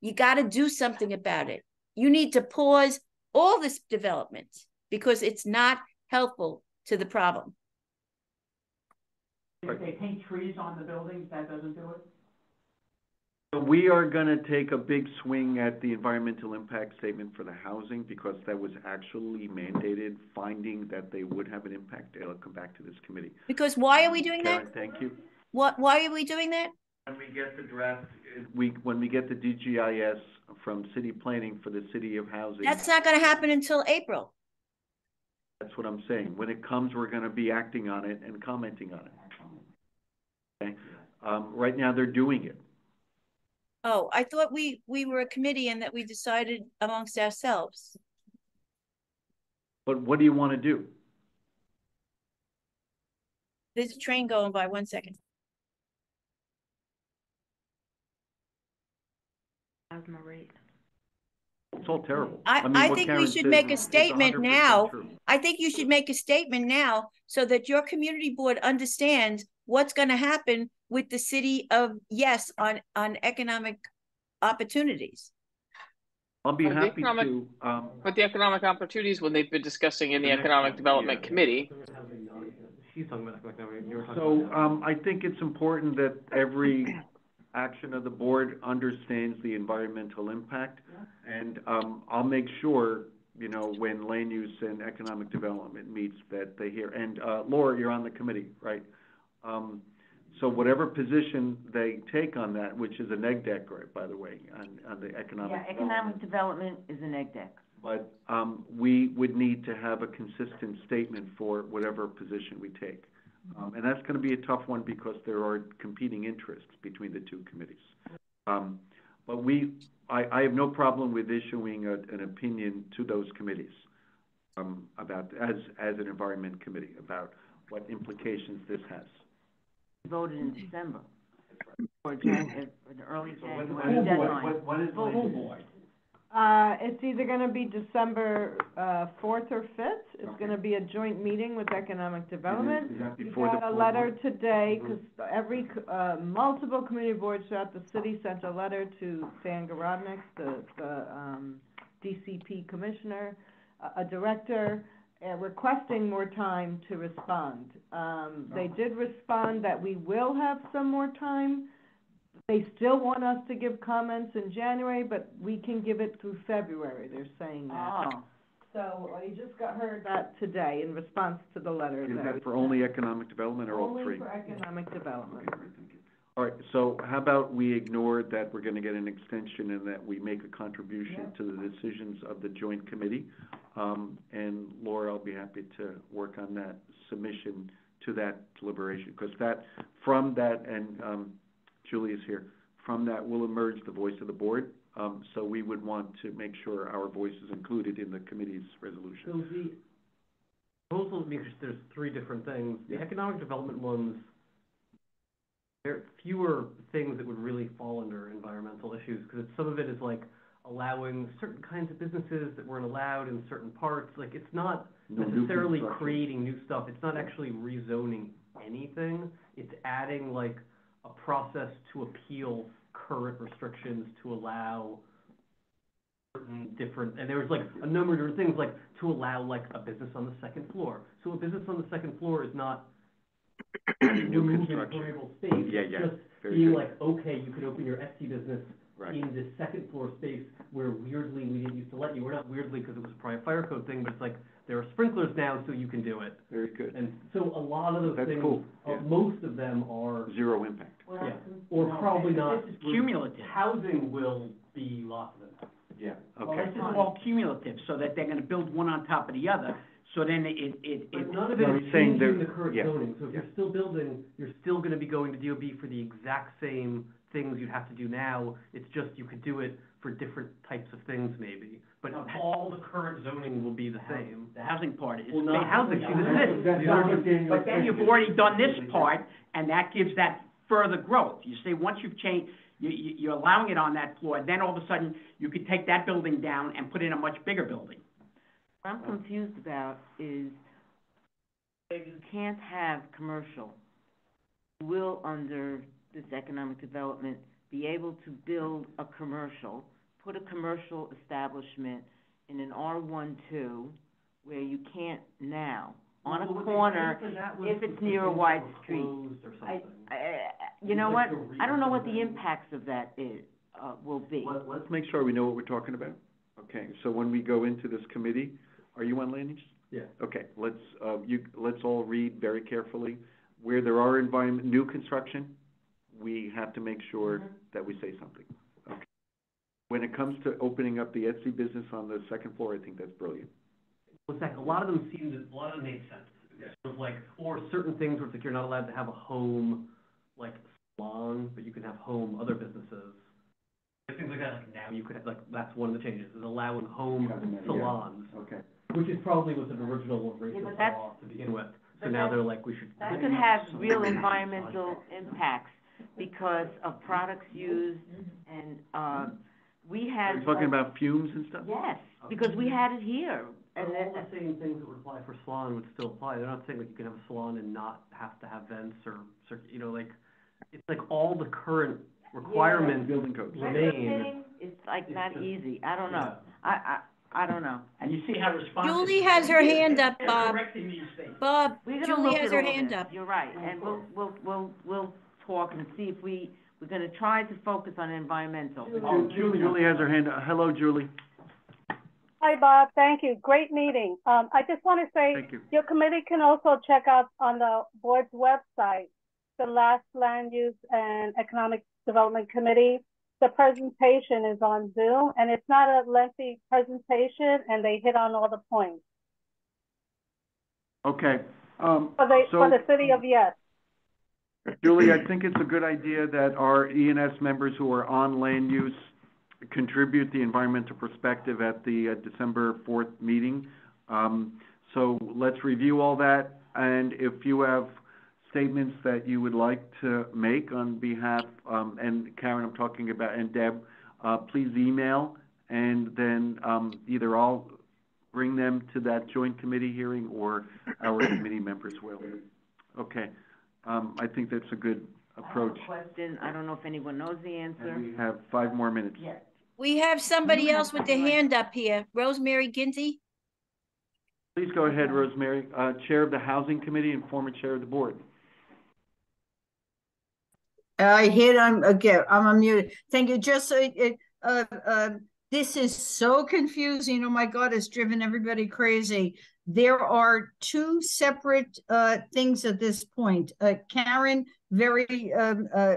you got to do something about it. You need to pause all this development because it's not helpful to the problem. If they paint trees on the buildings, that doesn't do it? We are gonna take a big swing at the environmental impact statement for the housing, because that was actually mandated, finding that they would have an impact. It'll come back to this committee. Because why are we doing Karen, that? thank you. Why are we doing that? When we get the draft, when we get the DGIS from city planning for the city of housing. That's not gonna happen until April. That's what I'm saying. When it comes, we're gonna be acting on it and commenting on it. Okay? Right now, they're doing it. Oh, I thought we were a committee and that we decided amongst ourselves. But what do you want to do? There's a train going by, 1 second. Asthma rate. It's all terrible. I what think Karen we should says make a is statement 100% now. true. I think you should make a statement now so that your community board understands what's gonna happen with the city of Yes on economic opportunities. I'll be The happy economic- to, But the economic opportunities, when they've been discussing in the Economic Development Committee. She's talking about economic, you were talking so, about. I think it's important that every action of the board understands the environmental impact. And, I'll make sure, you know, when land use and economic development meets, that they hear. And, Laura, you're on the committee, right? So whatever position they take on that, which is a neg deck, right, by the way, on the economic. Yeah, economic development is an egg deck. But, we would need to have a consistent statement for whatever position we take. And that's gonna be a tough one, because there are competing interests between the two committees. But I have no problem with issuing an opinion to those committees, about, as an environment committee, about what implications this has. Voted in December. Or an early January When deadline. what is the full board? It's either gonna be December, 4th or 5th. It's gonna be a joint meeting with Economic Development. Is that We before the got a full letter board? today, because multiple community boards throughout the city sent a letter to Stan Garodnick, the DCP commissioner, a director, requesting more time to respond. They did respond that we will have some more time. They still want us to give comments in January, but we can give it through February, they're saying that. Oh. So, I just heard that today in response to the letter. Is that for only economic development or all three? Only for economic development. Okay, great, thank you. All right, so how about we ignore that we're gonna get an extension, and that we make a contribution to the decisions of the joint committee? And Laura, I'll be happy to work on that submission to that deliberation, because from that, and, Julie is here, from that will emerge the voice of the board. So we would want to make sure our voice is included in the committee's resolution. So the proposal means there's three different things. The economic development ones, there are fewer things that would really fall under environmental issues, because some of it is like allowing certain kinds of businesses that weren't allowed in certain parts. Like, it's not necessarily creating new stuff. It's not actually rezoning anything. It's adding like a process to appeal current restrictions to allow certain different, and there was like a number of different things, like to allow like a business on the second floor. So a business on the second floor is not New construction. variable space. Yeah, It's yeah. just Very being good. like, okay, you could open your Etsy business Right. in this second floor space where weirdly we didn't used to let you. We're not weirdly because it was a prior fire code thing, but it's like there are sprinklers now, so you can do it. Very good. And so a lot of those That's things, cool. Yeah. most of them are, Zero impact. yeah, or probably not. This is cumulative. Housing will be lots of impact. Yeah, Well, okay. this is all cumulative, so that they're gonna build one on top of the other, so then But none of it No, is he's saying changing there- the current yeah, zoning, so if yeah. you're still building, you're still gonna be going to DOB for the exact same things you'd have to do now. It's just you could do it for different types of things maybe, but all the current zoning will be the same. the housing part is. Well, not housing, see, this is it. That's These are not just- within your But then you've section. already done this part, and that gives that further growth. You say, once you've changed, you're allowing it on that floor, then all of a sudden, you could take that building down and put in a much bigger building. What I'm confused about is if you can't have commercial, you will, under this economic development, be able to build a commercial, put a commercial establishment in an R12 where you can't now, on a corner, if it's near a wide street. Closed or something. you know what? I don't know what the impacts of that will be. Let's make sure we know what we're talking about. Okay, so when we go into this committee, are you on land use? Yeah. Okay, let's all read very carefully. Where there are new construction, we have to make sure that we say something. Okay. When it comes to opening up the Etsy business on the second floor, I think that's brilliant. Well, a lot of them made sense. Yeah. Sort of like, or certain things where it's like you're not allowed to have a home, like salon, but you can have home other businesses. Things like that, like now you could have, like, that's one of the changes, is allowing home salons. Yeah. Okay. Which is probably was an original racist law to begin with. So now they're like, we should. That could have real environmental impacts because of products used and, we had. Are you talking about fumes and stuff? Yes, because we had it here. And all the same things that would apply for salon would still apply. They're not saying like you can have a salon and not have to have vents or, you know, like, it's like all the current requirements building codes remain. It's like not easy. I don't know. Yeah. I don't know. And you see how responsive. Julie has her hand up, Bob. Correcting these things. Bob, We're gonna Julie look has at her all hand this. up. You're right, and we'll talk and see if we're gonna try to focus on environmental. Julie has her hand up. Hello, Julie. Hi, Bob. Thank you. Great meeting. I just want to say your committee can also check out on the board's website, the last Land Use and Economic Development Committee. The presentation is on Zoom, and it's not a lengthy presentation, and they hit on all the points. Okay. For the city of Yes. Julie, I think it's a good idea that our E&S members who are on land use contribute the environmental perspective at the December 4th meeting. So let's review all that, and if you have statements that you would like to make on behalf, and Karen, I'm talking about, and Deb, please email, and then either I'll bring them to that joint committee hearing or our committee members will. Okay, I think that's a good approach. I have a question. I don't know if anyone knows the answer. And we have 5 more minutes. Yes. We have somebody else with their hand up here. Rosemary Ginty. Please go ahead, Rosemary, Chair of the Housing Committee and former Chair of the Board. I hit on again. I'm unmuted. Thank you. Just so this is so confusing. Oh my God, it's driven everybody crazy. There are 2 separate things at this point. Karen very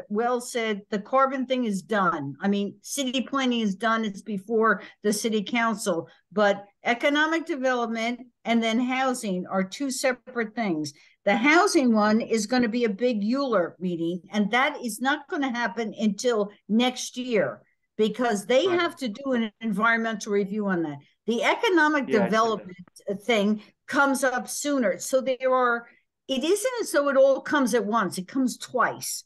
well said the carbon thing is done. I mean, city planning is done. It's before the city council, but economic development and then housing are 2 separate things. The housing one is going to be a big Euler meeting, and that is not going to happen until next year because they have to do an environmental review on that. The economic development thing comes up sooner. So it isn't as though it all comes at once. It comes twice.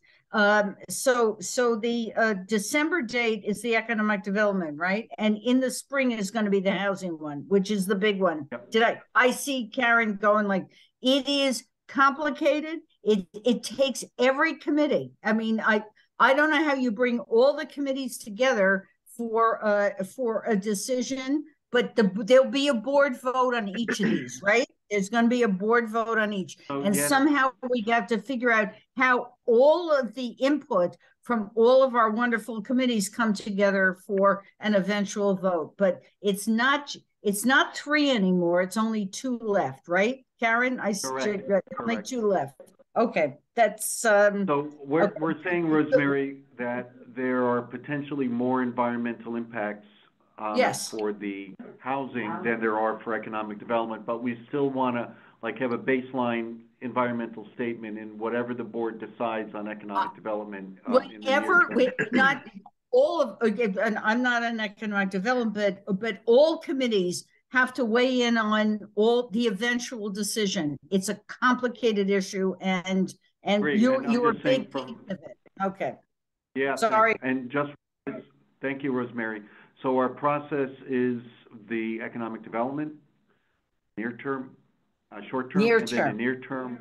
So the December date is the economic development, right? And in the spring is going to be the housing one, which is the big one. Yep. I see Karen going like, it is complicated. It takes every committee. I mean, I don't know how you bring all the committees together for a decision, but there'll be a board vote on each of these, right? There's going to be a board vote on each. And somehow we have to figure out how all of the input from all of our wonderful committees come together for an eventual vote. But it's not 3 anymore. It's only 2 left, right, Karen? Only 2 left. Okay, that's so we're saying, Rosemary, that there are potentially more environmental impacts for the housing than there are for economic development, but we still want to have a baseline environmental statement in whatever the board decides on economic development. Not all of, and I'm not an economic development, but all committees have to weigh in on all the eventual decision. It's a complicated issue, and you're a big piece of it. Okay. Yeah. Sorry. Thank you, Rosemary. So our process is the economic development, near term, short term, and then the near term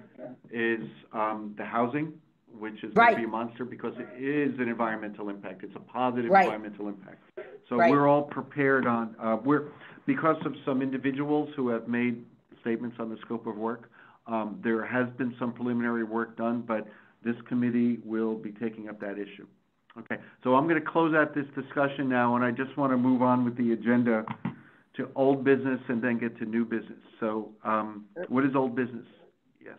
is the housing, which is going to be a monster because it is an environmental impact. It's a positive environmental impact. So we're all prepared on, because of some individuals who have made statements on the scope of work, there has been some preliminary work done, but this committee will be taking up that issue. Okay, so I'm going to close out this discussion now, and I just want to move on with the agenda to old business and then get to new business. So, what is old business? Yes.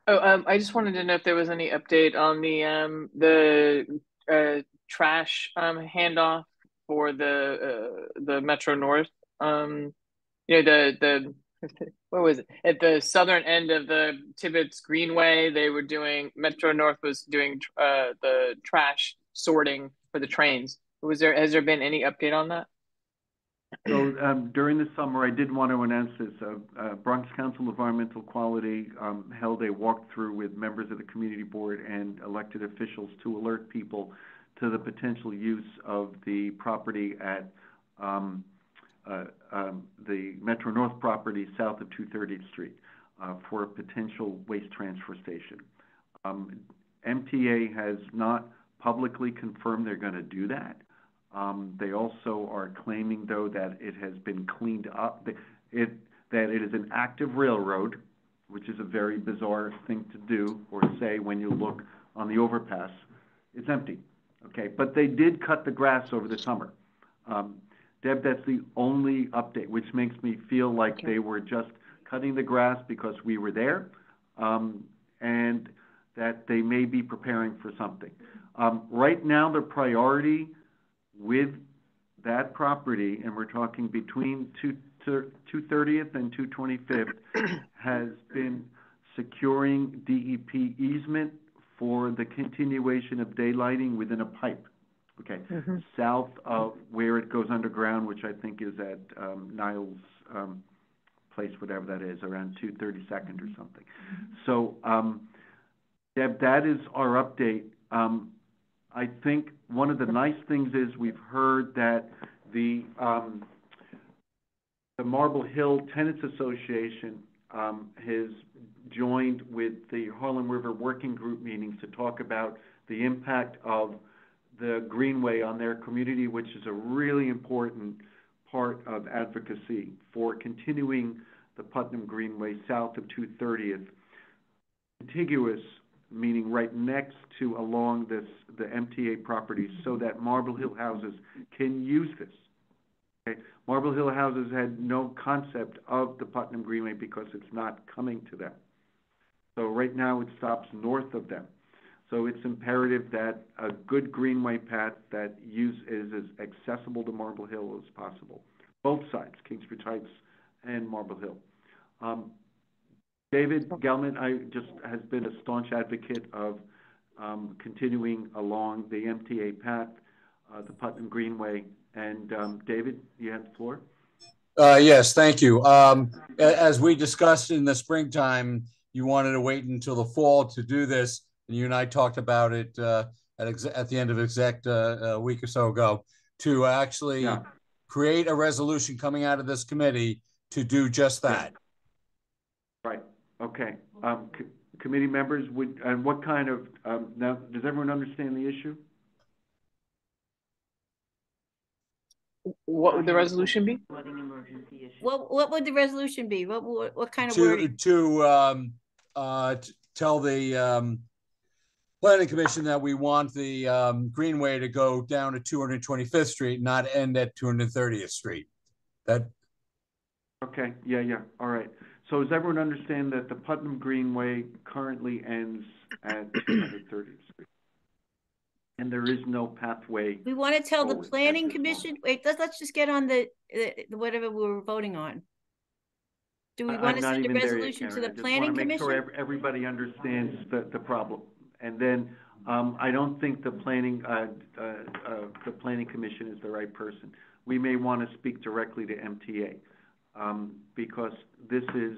I just wanted to know if there was any update on the trash handoff for the Metro North. The what was it? At the southern end of the Tibbetts Greenway, they were doing Metro North was doing the trash sorting for the trains. Has there been any update on that? So during the summer, I did want to announce this. Bronx Council of Environmental Quality held a walkthrough with members of the community board and elected officials to alert people to the potential use of the property at the Metro North property south of 230th Street for a potential waste transfer station. MTA has not publicly confirmed they're going to do that. They also are claiming, though, that it has been cleaned up, that it is an active railroad, which is a very bizarre thing to do or say when you look on the overpass. It's empty, okay? But they did cut the grass over the summer. Deb, that's the only update, which makes me feel like they were just cutting the grass because we were there, and that they may be preparing for something. Right now, the priority with that property, and we're talking between 230th and 225th, has been securing DEP easement for the continuation of daylighting within a pipe, okay, south of where it goes underground, which I think is at Niles place, whatever that is, around 232nd or something. So, Deb, that is our update. I think one of the nice things is we've heard that the Marble Hill Tenants Association has joined with the Harlem River Working Group meetings to talk about the impact of the Greenway on their community, which is a really important part of advocacy for continuing the Putnam Greenway south of 230th, contiguous, meaning right next to along the MTA property, so that Marble Hill houses can use this. Okay? Marble Hill houses had no concept of the Putnam Greenway because it's not coming to them. So right now it stops north of them. So it's imperative that a good greenway path that is as accessible to Marble Hill as possible. Both sides, Kingsbridge Heights and Marble Hill. David Gelman has been a staunch advocate of continuing along the MTA path, the Putnam Greenway. And David, you have the floor. Yes, thank you. As we discussed in the springtime, you wanted to wait until the fall to do this. And you and I talked about it at the end of exec a week or so ago, to actually create a resolution coming out of this committee to do just that. Right. Okay. Committee members, what kind of, now, does everyone understand the issue? What would the resolution be? What would the resolution be? What kind of wording? To tell the Planning Commission that we want the Greenway to go down to 225th Street, not end at 230th Street. That. Okay. Yeah. All right. So does everyone understand that the Putnam Greenway currently ends at 230th Street? And there is no pathway. We want to tell the Planning Commission. Wait, let's just get on the whatever we were voting on. Do we want to send a resolution to the Planning Commission? Make sure everybody understands the problem. And then I don't think the Planning Commission is the right person. We may want to speak directly to MTA because this is.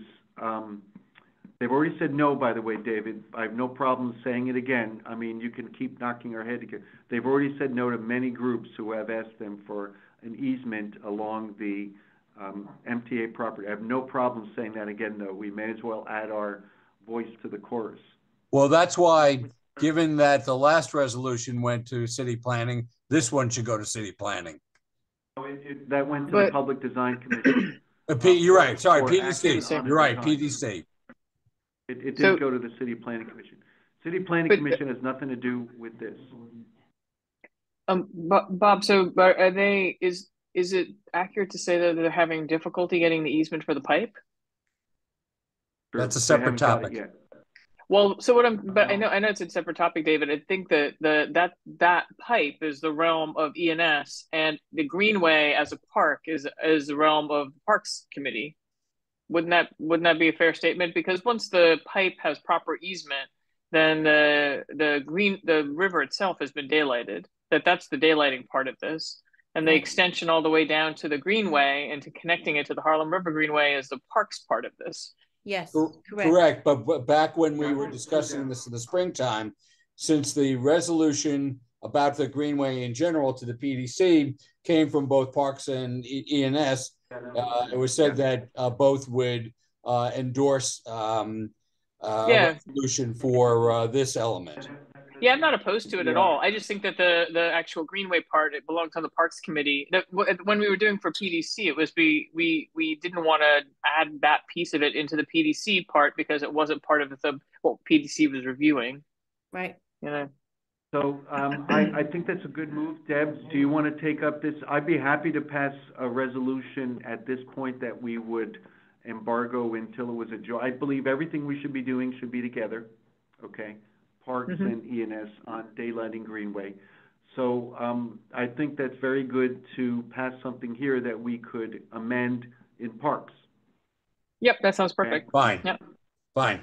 They've already said no, by the way, David. I have no problem saying it again. I mean, you can keep knocking our head again. They've already said no to many groups who have asked them for an easement along the MTA property. I have no problem saying that again, though. We may as well add our voice to the chorus. Well, that's why, given that the last resolution went to city planning, this one should go to city planning. That went to the Public Design Commission. You're right. Sorry, PDC. You're right, PDC. It didn't go to the City Planning Commission. City Planning Commission has nothing to do with this. Bob, so are they, is it accurate to say that they're having difficulty getting the easement for the pipe? That's a separate topic. Well, so but I know it's a separate topic, David. I think that that pipe is the realm of ENS, and the Greenway as a park is the realm of the Parks Committee. Wouldn't that be a fair statement? Because once the pipe has proper easement, then the river itself has been daylighted. That's the daylighting part of this. And the extension all the way down to the Greenway and to connecting it to the Harlem River Greenway is the parks part of this. Yes, correct. But back when we were discussing this in the springtime, since the resolution about the Greenway in general to the PDC came from both Parks and ENS, it was said that both would endorse a resolution for this element. Yeah, I'm not opposed to it at all. I just think that the actual Greenway part, it belongs on the Parks Committee. When we were doing for PDC, it was we didn't want to add that piece of it into the PDC part because it wasn't part of what PDC was reviewing. Right. You know. So I think that's a good move. Deb, do you want to take up this? I'd be happy to pass a resolution at this point that we would embargo until it was I believe everything we should be doing should be together, okay? Parks and ENS on daylighting Greenway. So I think that's very good to pass something here that we could amend in Parks. Yep, that sounds perfect. Okay. Fine. Yep. Fine.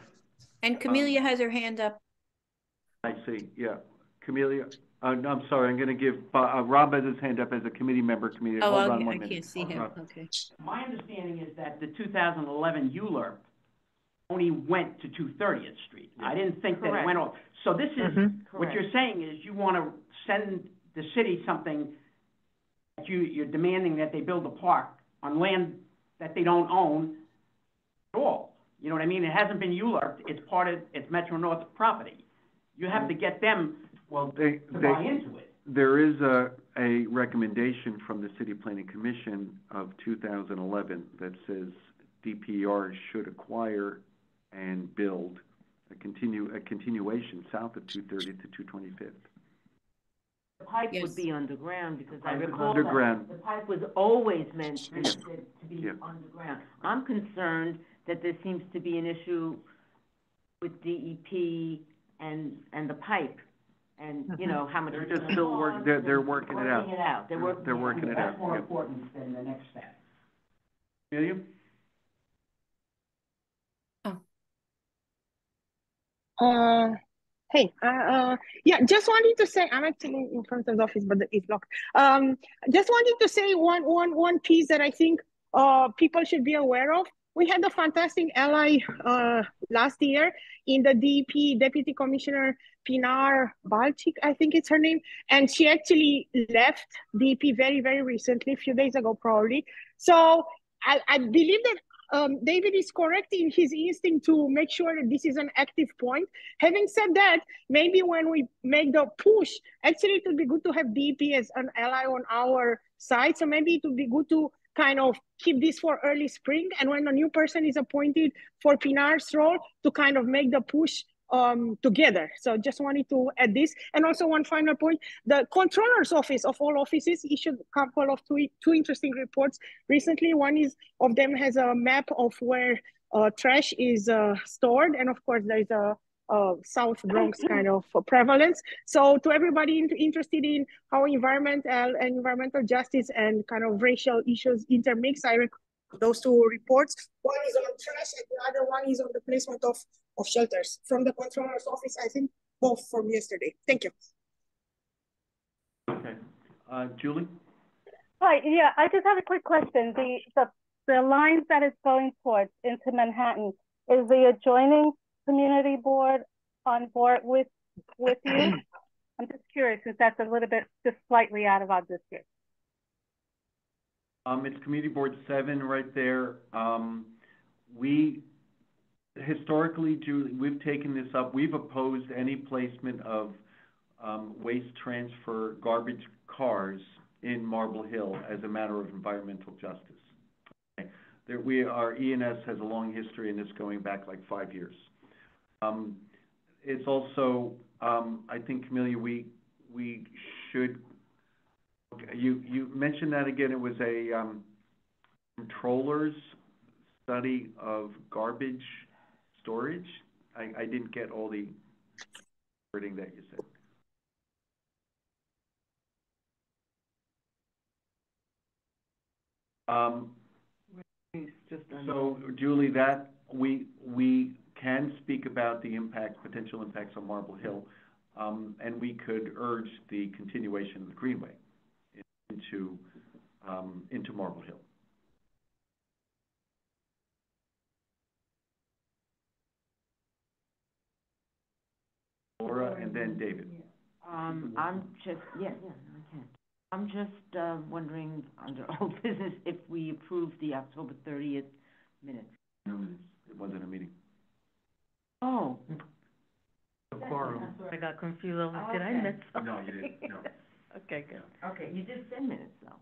And Camelia has her hand up. I see, yeah. Camelia, no, I'm sorry, I'm going to give, Rob has his hand up as a committee member. Oh, Hold on 1 I minute. can't see him, okay. My understanding is that the 2011 ULURP only went to 230th Street. I didn't think that it went off. So this is, what you're saying is you want to send the city something that you're demanding that they build a park on land that they don't own at all. You know what I mean? It hasn't been ULURPed. It's Metro North property. You have to get them to buy into it. There is a recommendation from the City Planning Commission of 2011 that says DPR should acquire and build a continuation south of 230th to 225th. The pipe would be underground because I Pipe is recall underground. that the pipe was always meant to be underground. I'm concerned that there seems to be an issue with DEP and the pipe, and you know how much. They're just still they're working it out. They're working it out. That's more important than the next step. Amelia? Hey, yeah, just wanted to say, I'm actually in front of the office, but it's locked. Just wanted to say one piece that I think people should be aware of. We had a fantastic ally last year in the DEP, Deputy Commissioner Pinar Balchik, I think it's her name, and she actually left DEP very, very recently, a few days ago probably. So I believe that David is correct in his instinct to make sure that this is an active point. Having said that, maybe when we make the push, actually it would be good to have DEP as an ally on our side. So maybe it would be good to kind of keep this for early spring. And when a new person is appointed for Pinar's role, to kind of make the push together. So just wanted to add this. And also one final point, the Controller's Office of all offices issued a couple of two interesting reports recently. One of them has a map of where trash is stored. And of course, there's a South Bronx kind of prevalence. So to everybody interested in how environmental justice and kind of racial issues intermix, I recommend those two reports. One is on trash and the other one is on the placement of shelters from the Controller's Office, I think both from yesterday. Thank you. Okay. Julie? Hi, yeah, I just have a quick question. The lines that it's going towards into Manhattan, is the adjoining community board on board with you? I'm just curious, since that's a little bit just slightly out of our district. It's Community Board 7 right there. We historically, Julie, we've taken this up. We've opposed any placement of waste transfer garbage cars in Marble Hill as a matter of environmental justice. Okay. Our ENS has a long history in this going back like 5 years. It's also, I think, Camelia, we should, you mentioned that again, it was a controller's study of garbage storage. I didn't get all the wording that you said. So, Julie, that we can speak about the potential impacts on Marble Hill, and we could urge the continuation of the Greenway into Marble Hill. Laura and then David. I'm just, I can. I'm just wondering, under old business, if we approve the October 30th minutes. No minutes. It wasn't a meeting. Oh. I got confused. I was like, did I miss something? No, you didn't. No. Okay, good. Okay, you did send minutes, though.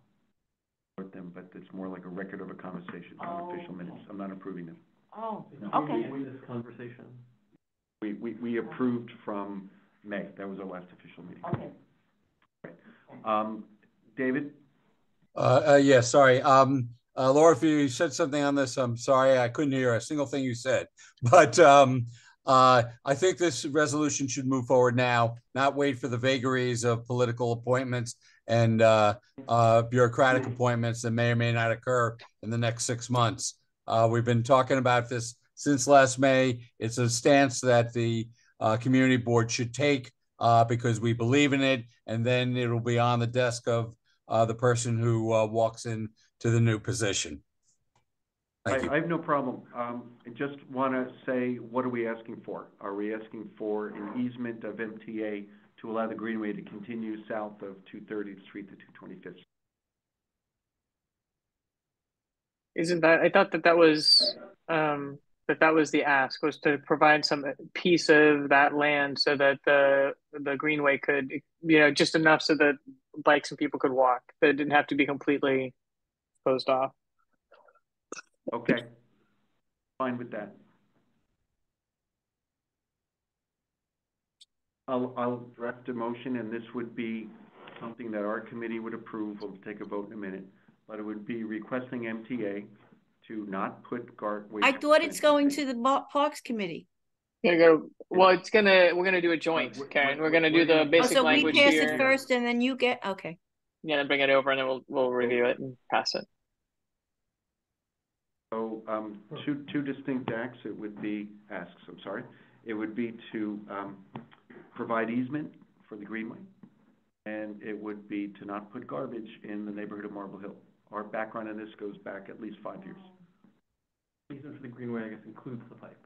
Wrote them, but it's more like a record of a conversation, not official minutes. I'm not approving them. Oh, No. okay. This conversation. We approved from May. That was our last official meeting. Okay. Right. David? Yeah, sorry. Laura, if you said something on this, I'm sorry, I couldn't hear a single thing you said. But I think this resolution should move forward now, not wait for the vagaries of political appointments and bureaucratic appointments that may or may not occur in the next 6 months. We've been talking about this since last May. It's a stance that the community board should take because we believe in it, and then it'll be on the desk of the person who walks into the new position. Thank you. I have no problem. I just want to say, what are we asking for? Are we asking for an easement of MTA to allow the Greenway to continue south of 230th Street to 225th? Isn't that, I thought that was that was the ask, was to provide some piece of that land so that the Greenway could, just enough so that bikes and people could walk. That it didn't have to be completely closed off. Okay, fine with that. I'll draft a motion, and this would be something that our committee would approve. We'll take a vote in a minute, but it would be requesting MTA to not put waste. I thought it's going to the Parks Committee. Well, we're gonna do a joint, Karen. We're gonna do the basic language here. So we pass it first, and then you get, okay. Yeah, then bring it over, and then we'll review it and pass it. So, two distinct acts. It would be It would be to provide easement for the Greenway, and it would be to not put garbage in the neighborhood of Marble Hill. Our background in this goes back at least 5 years. Easement for the Greenway, I guess, includes the pipe.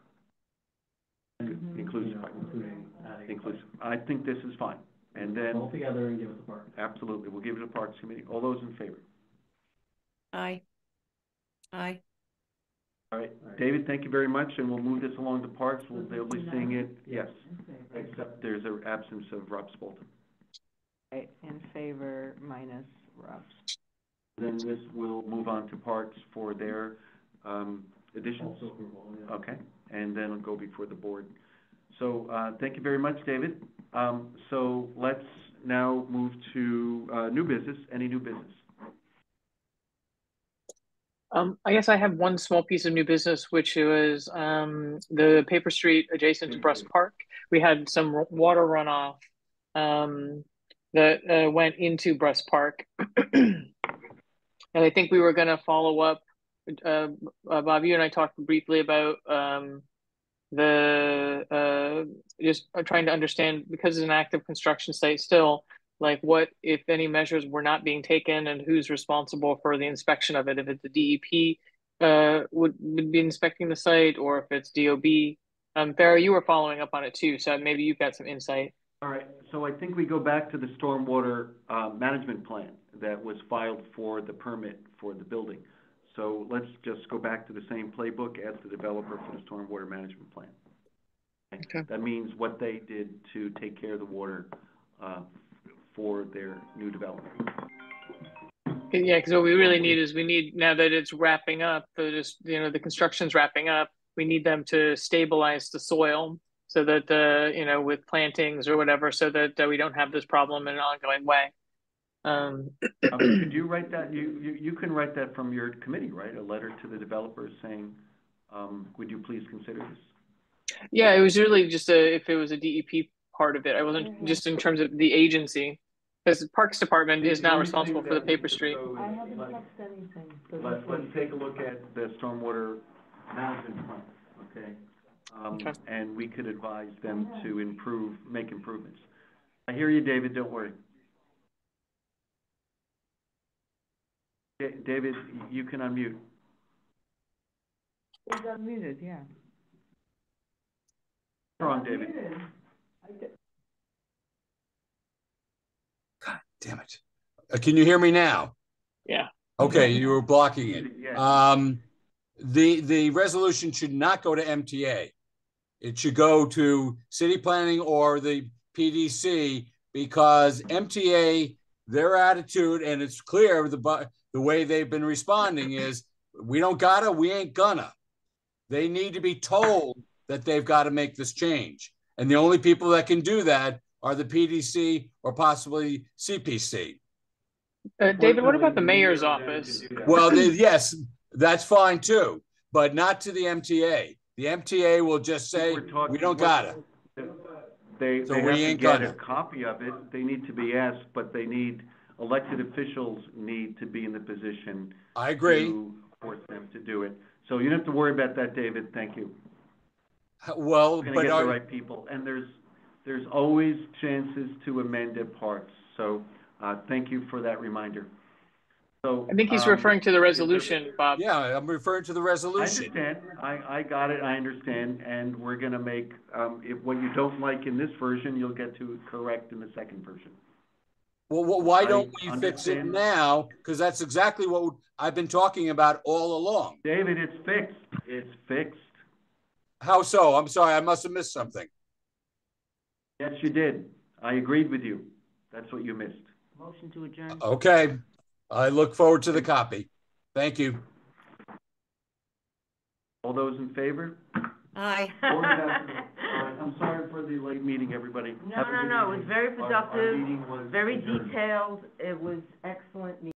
Includes the pipe. Inclusive. I think this is fine. And then all together and give it to Parks. Absolutely, we'll give it to Parks Committee. All those in favor? Aye. Aye. All right, David, thank you very much, and we'll move this along to Parks. They'll be seeing it, yes, except there's an absence of Rob Spolton. Okay, in favor minus Rob. Then this will move on to Parks for their additions. Okay, and then it'll go before the board. So thank you very much, David. So let's now move to new business. Any new business? I guess I have one small piece of new business, which was the paper street adjacent to Bruss Park. We had some water runoff that went into Bruss Park. And I think we were going to follow up. Bob, you and I talked briefly about just trying to understand, because it's an active construction site still, like what, if any, measures were not being taken and who's responsible for the inspection of it. If it's the DEP would be inspecting the site, or if it's DOB. Barry, you were following up on it too, so maybe you've got some insight. All right, so I think we go back to the stormwater management plan that was filed for the permit for the building. So let's just go back to the same playbook as the developer for the stormwater management plan. Okay. That means what they did to take care of the water for their new development. Yeah, because what we really need is now that it's wrapping up, the construction's wrapping up, we need them to stabilize the soil so that, with plantings or whatever, so that we don't have this problem in an ongoing way. Could you write that? You can write that from your committee, right? A letter to the developers saying, would you please consider this? Yeah, it was really just if it was a DEP part of it. I wasn't just in terms of the agency, because the Parks Department is now responsible for the paper street. I haven't touched anything. So Let's take a look at the stormwater management plan, okay? Okay. And we could advise them to make improvements. I hear you, David, don't worry. David, you can unmute. He's unmuted, yeah. You're on, David. God damn it. Can you hear me now? Yeah. Okay, you were blocking it. The resolution should not go to MTA. It should go to city planning or the PDC, because MTA, their attitude, and it's clear the way they've been responding is, we don't gotta, we ain't gonna. They need to be told that they've got to make this change. And the only people that can do that are the PDC or possibly CPC. David, what about the mayor's office? Well, yes, that's fine too, but not to the MTA. The MTA will just say, we don't got it. They So have we to ain't get gonna. a copy of it. They need to be asked, but elected officials need to be in the position. I agree. To force them to do it. So you don't have to worry about that, David. Thank you. Well, we're going to get the right people, and there's always chances to amend at parts. So thank you for that reminder. So I think he's referring to the resolution, Bob. Yeah, I'm referring to the resolution. I understand. I got it. I understand. And we're going to make, if what you don't like in this version, you'll get to correct in the second version. Well, why don't we fix it now? Because that's exactly what I've been talking about all along. David, it's fixed. It's fixed. How so? I'm sorry. I must have missed something. Yes, you did. I agreed with you. That's what you missed. Motion to adjourn. Okay. I look forward to the copy. Thank you. All those in favor? Aye. I'm sorry for the late meeting, everybody. No, it was very productive, very detailed. It was excellent meeting.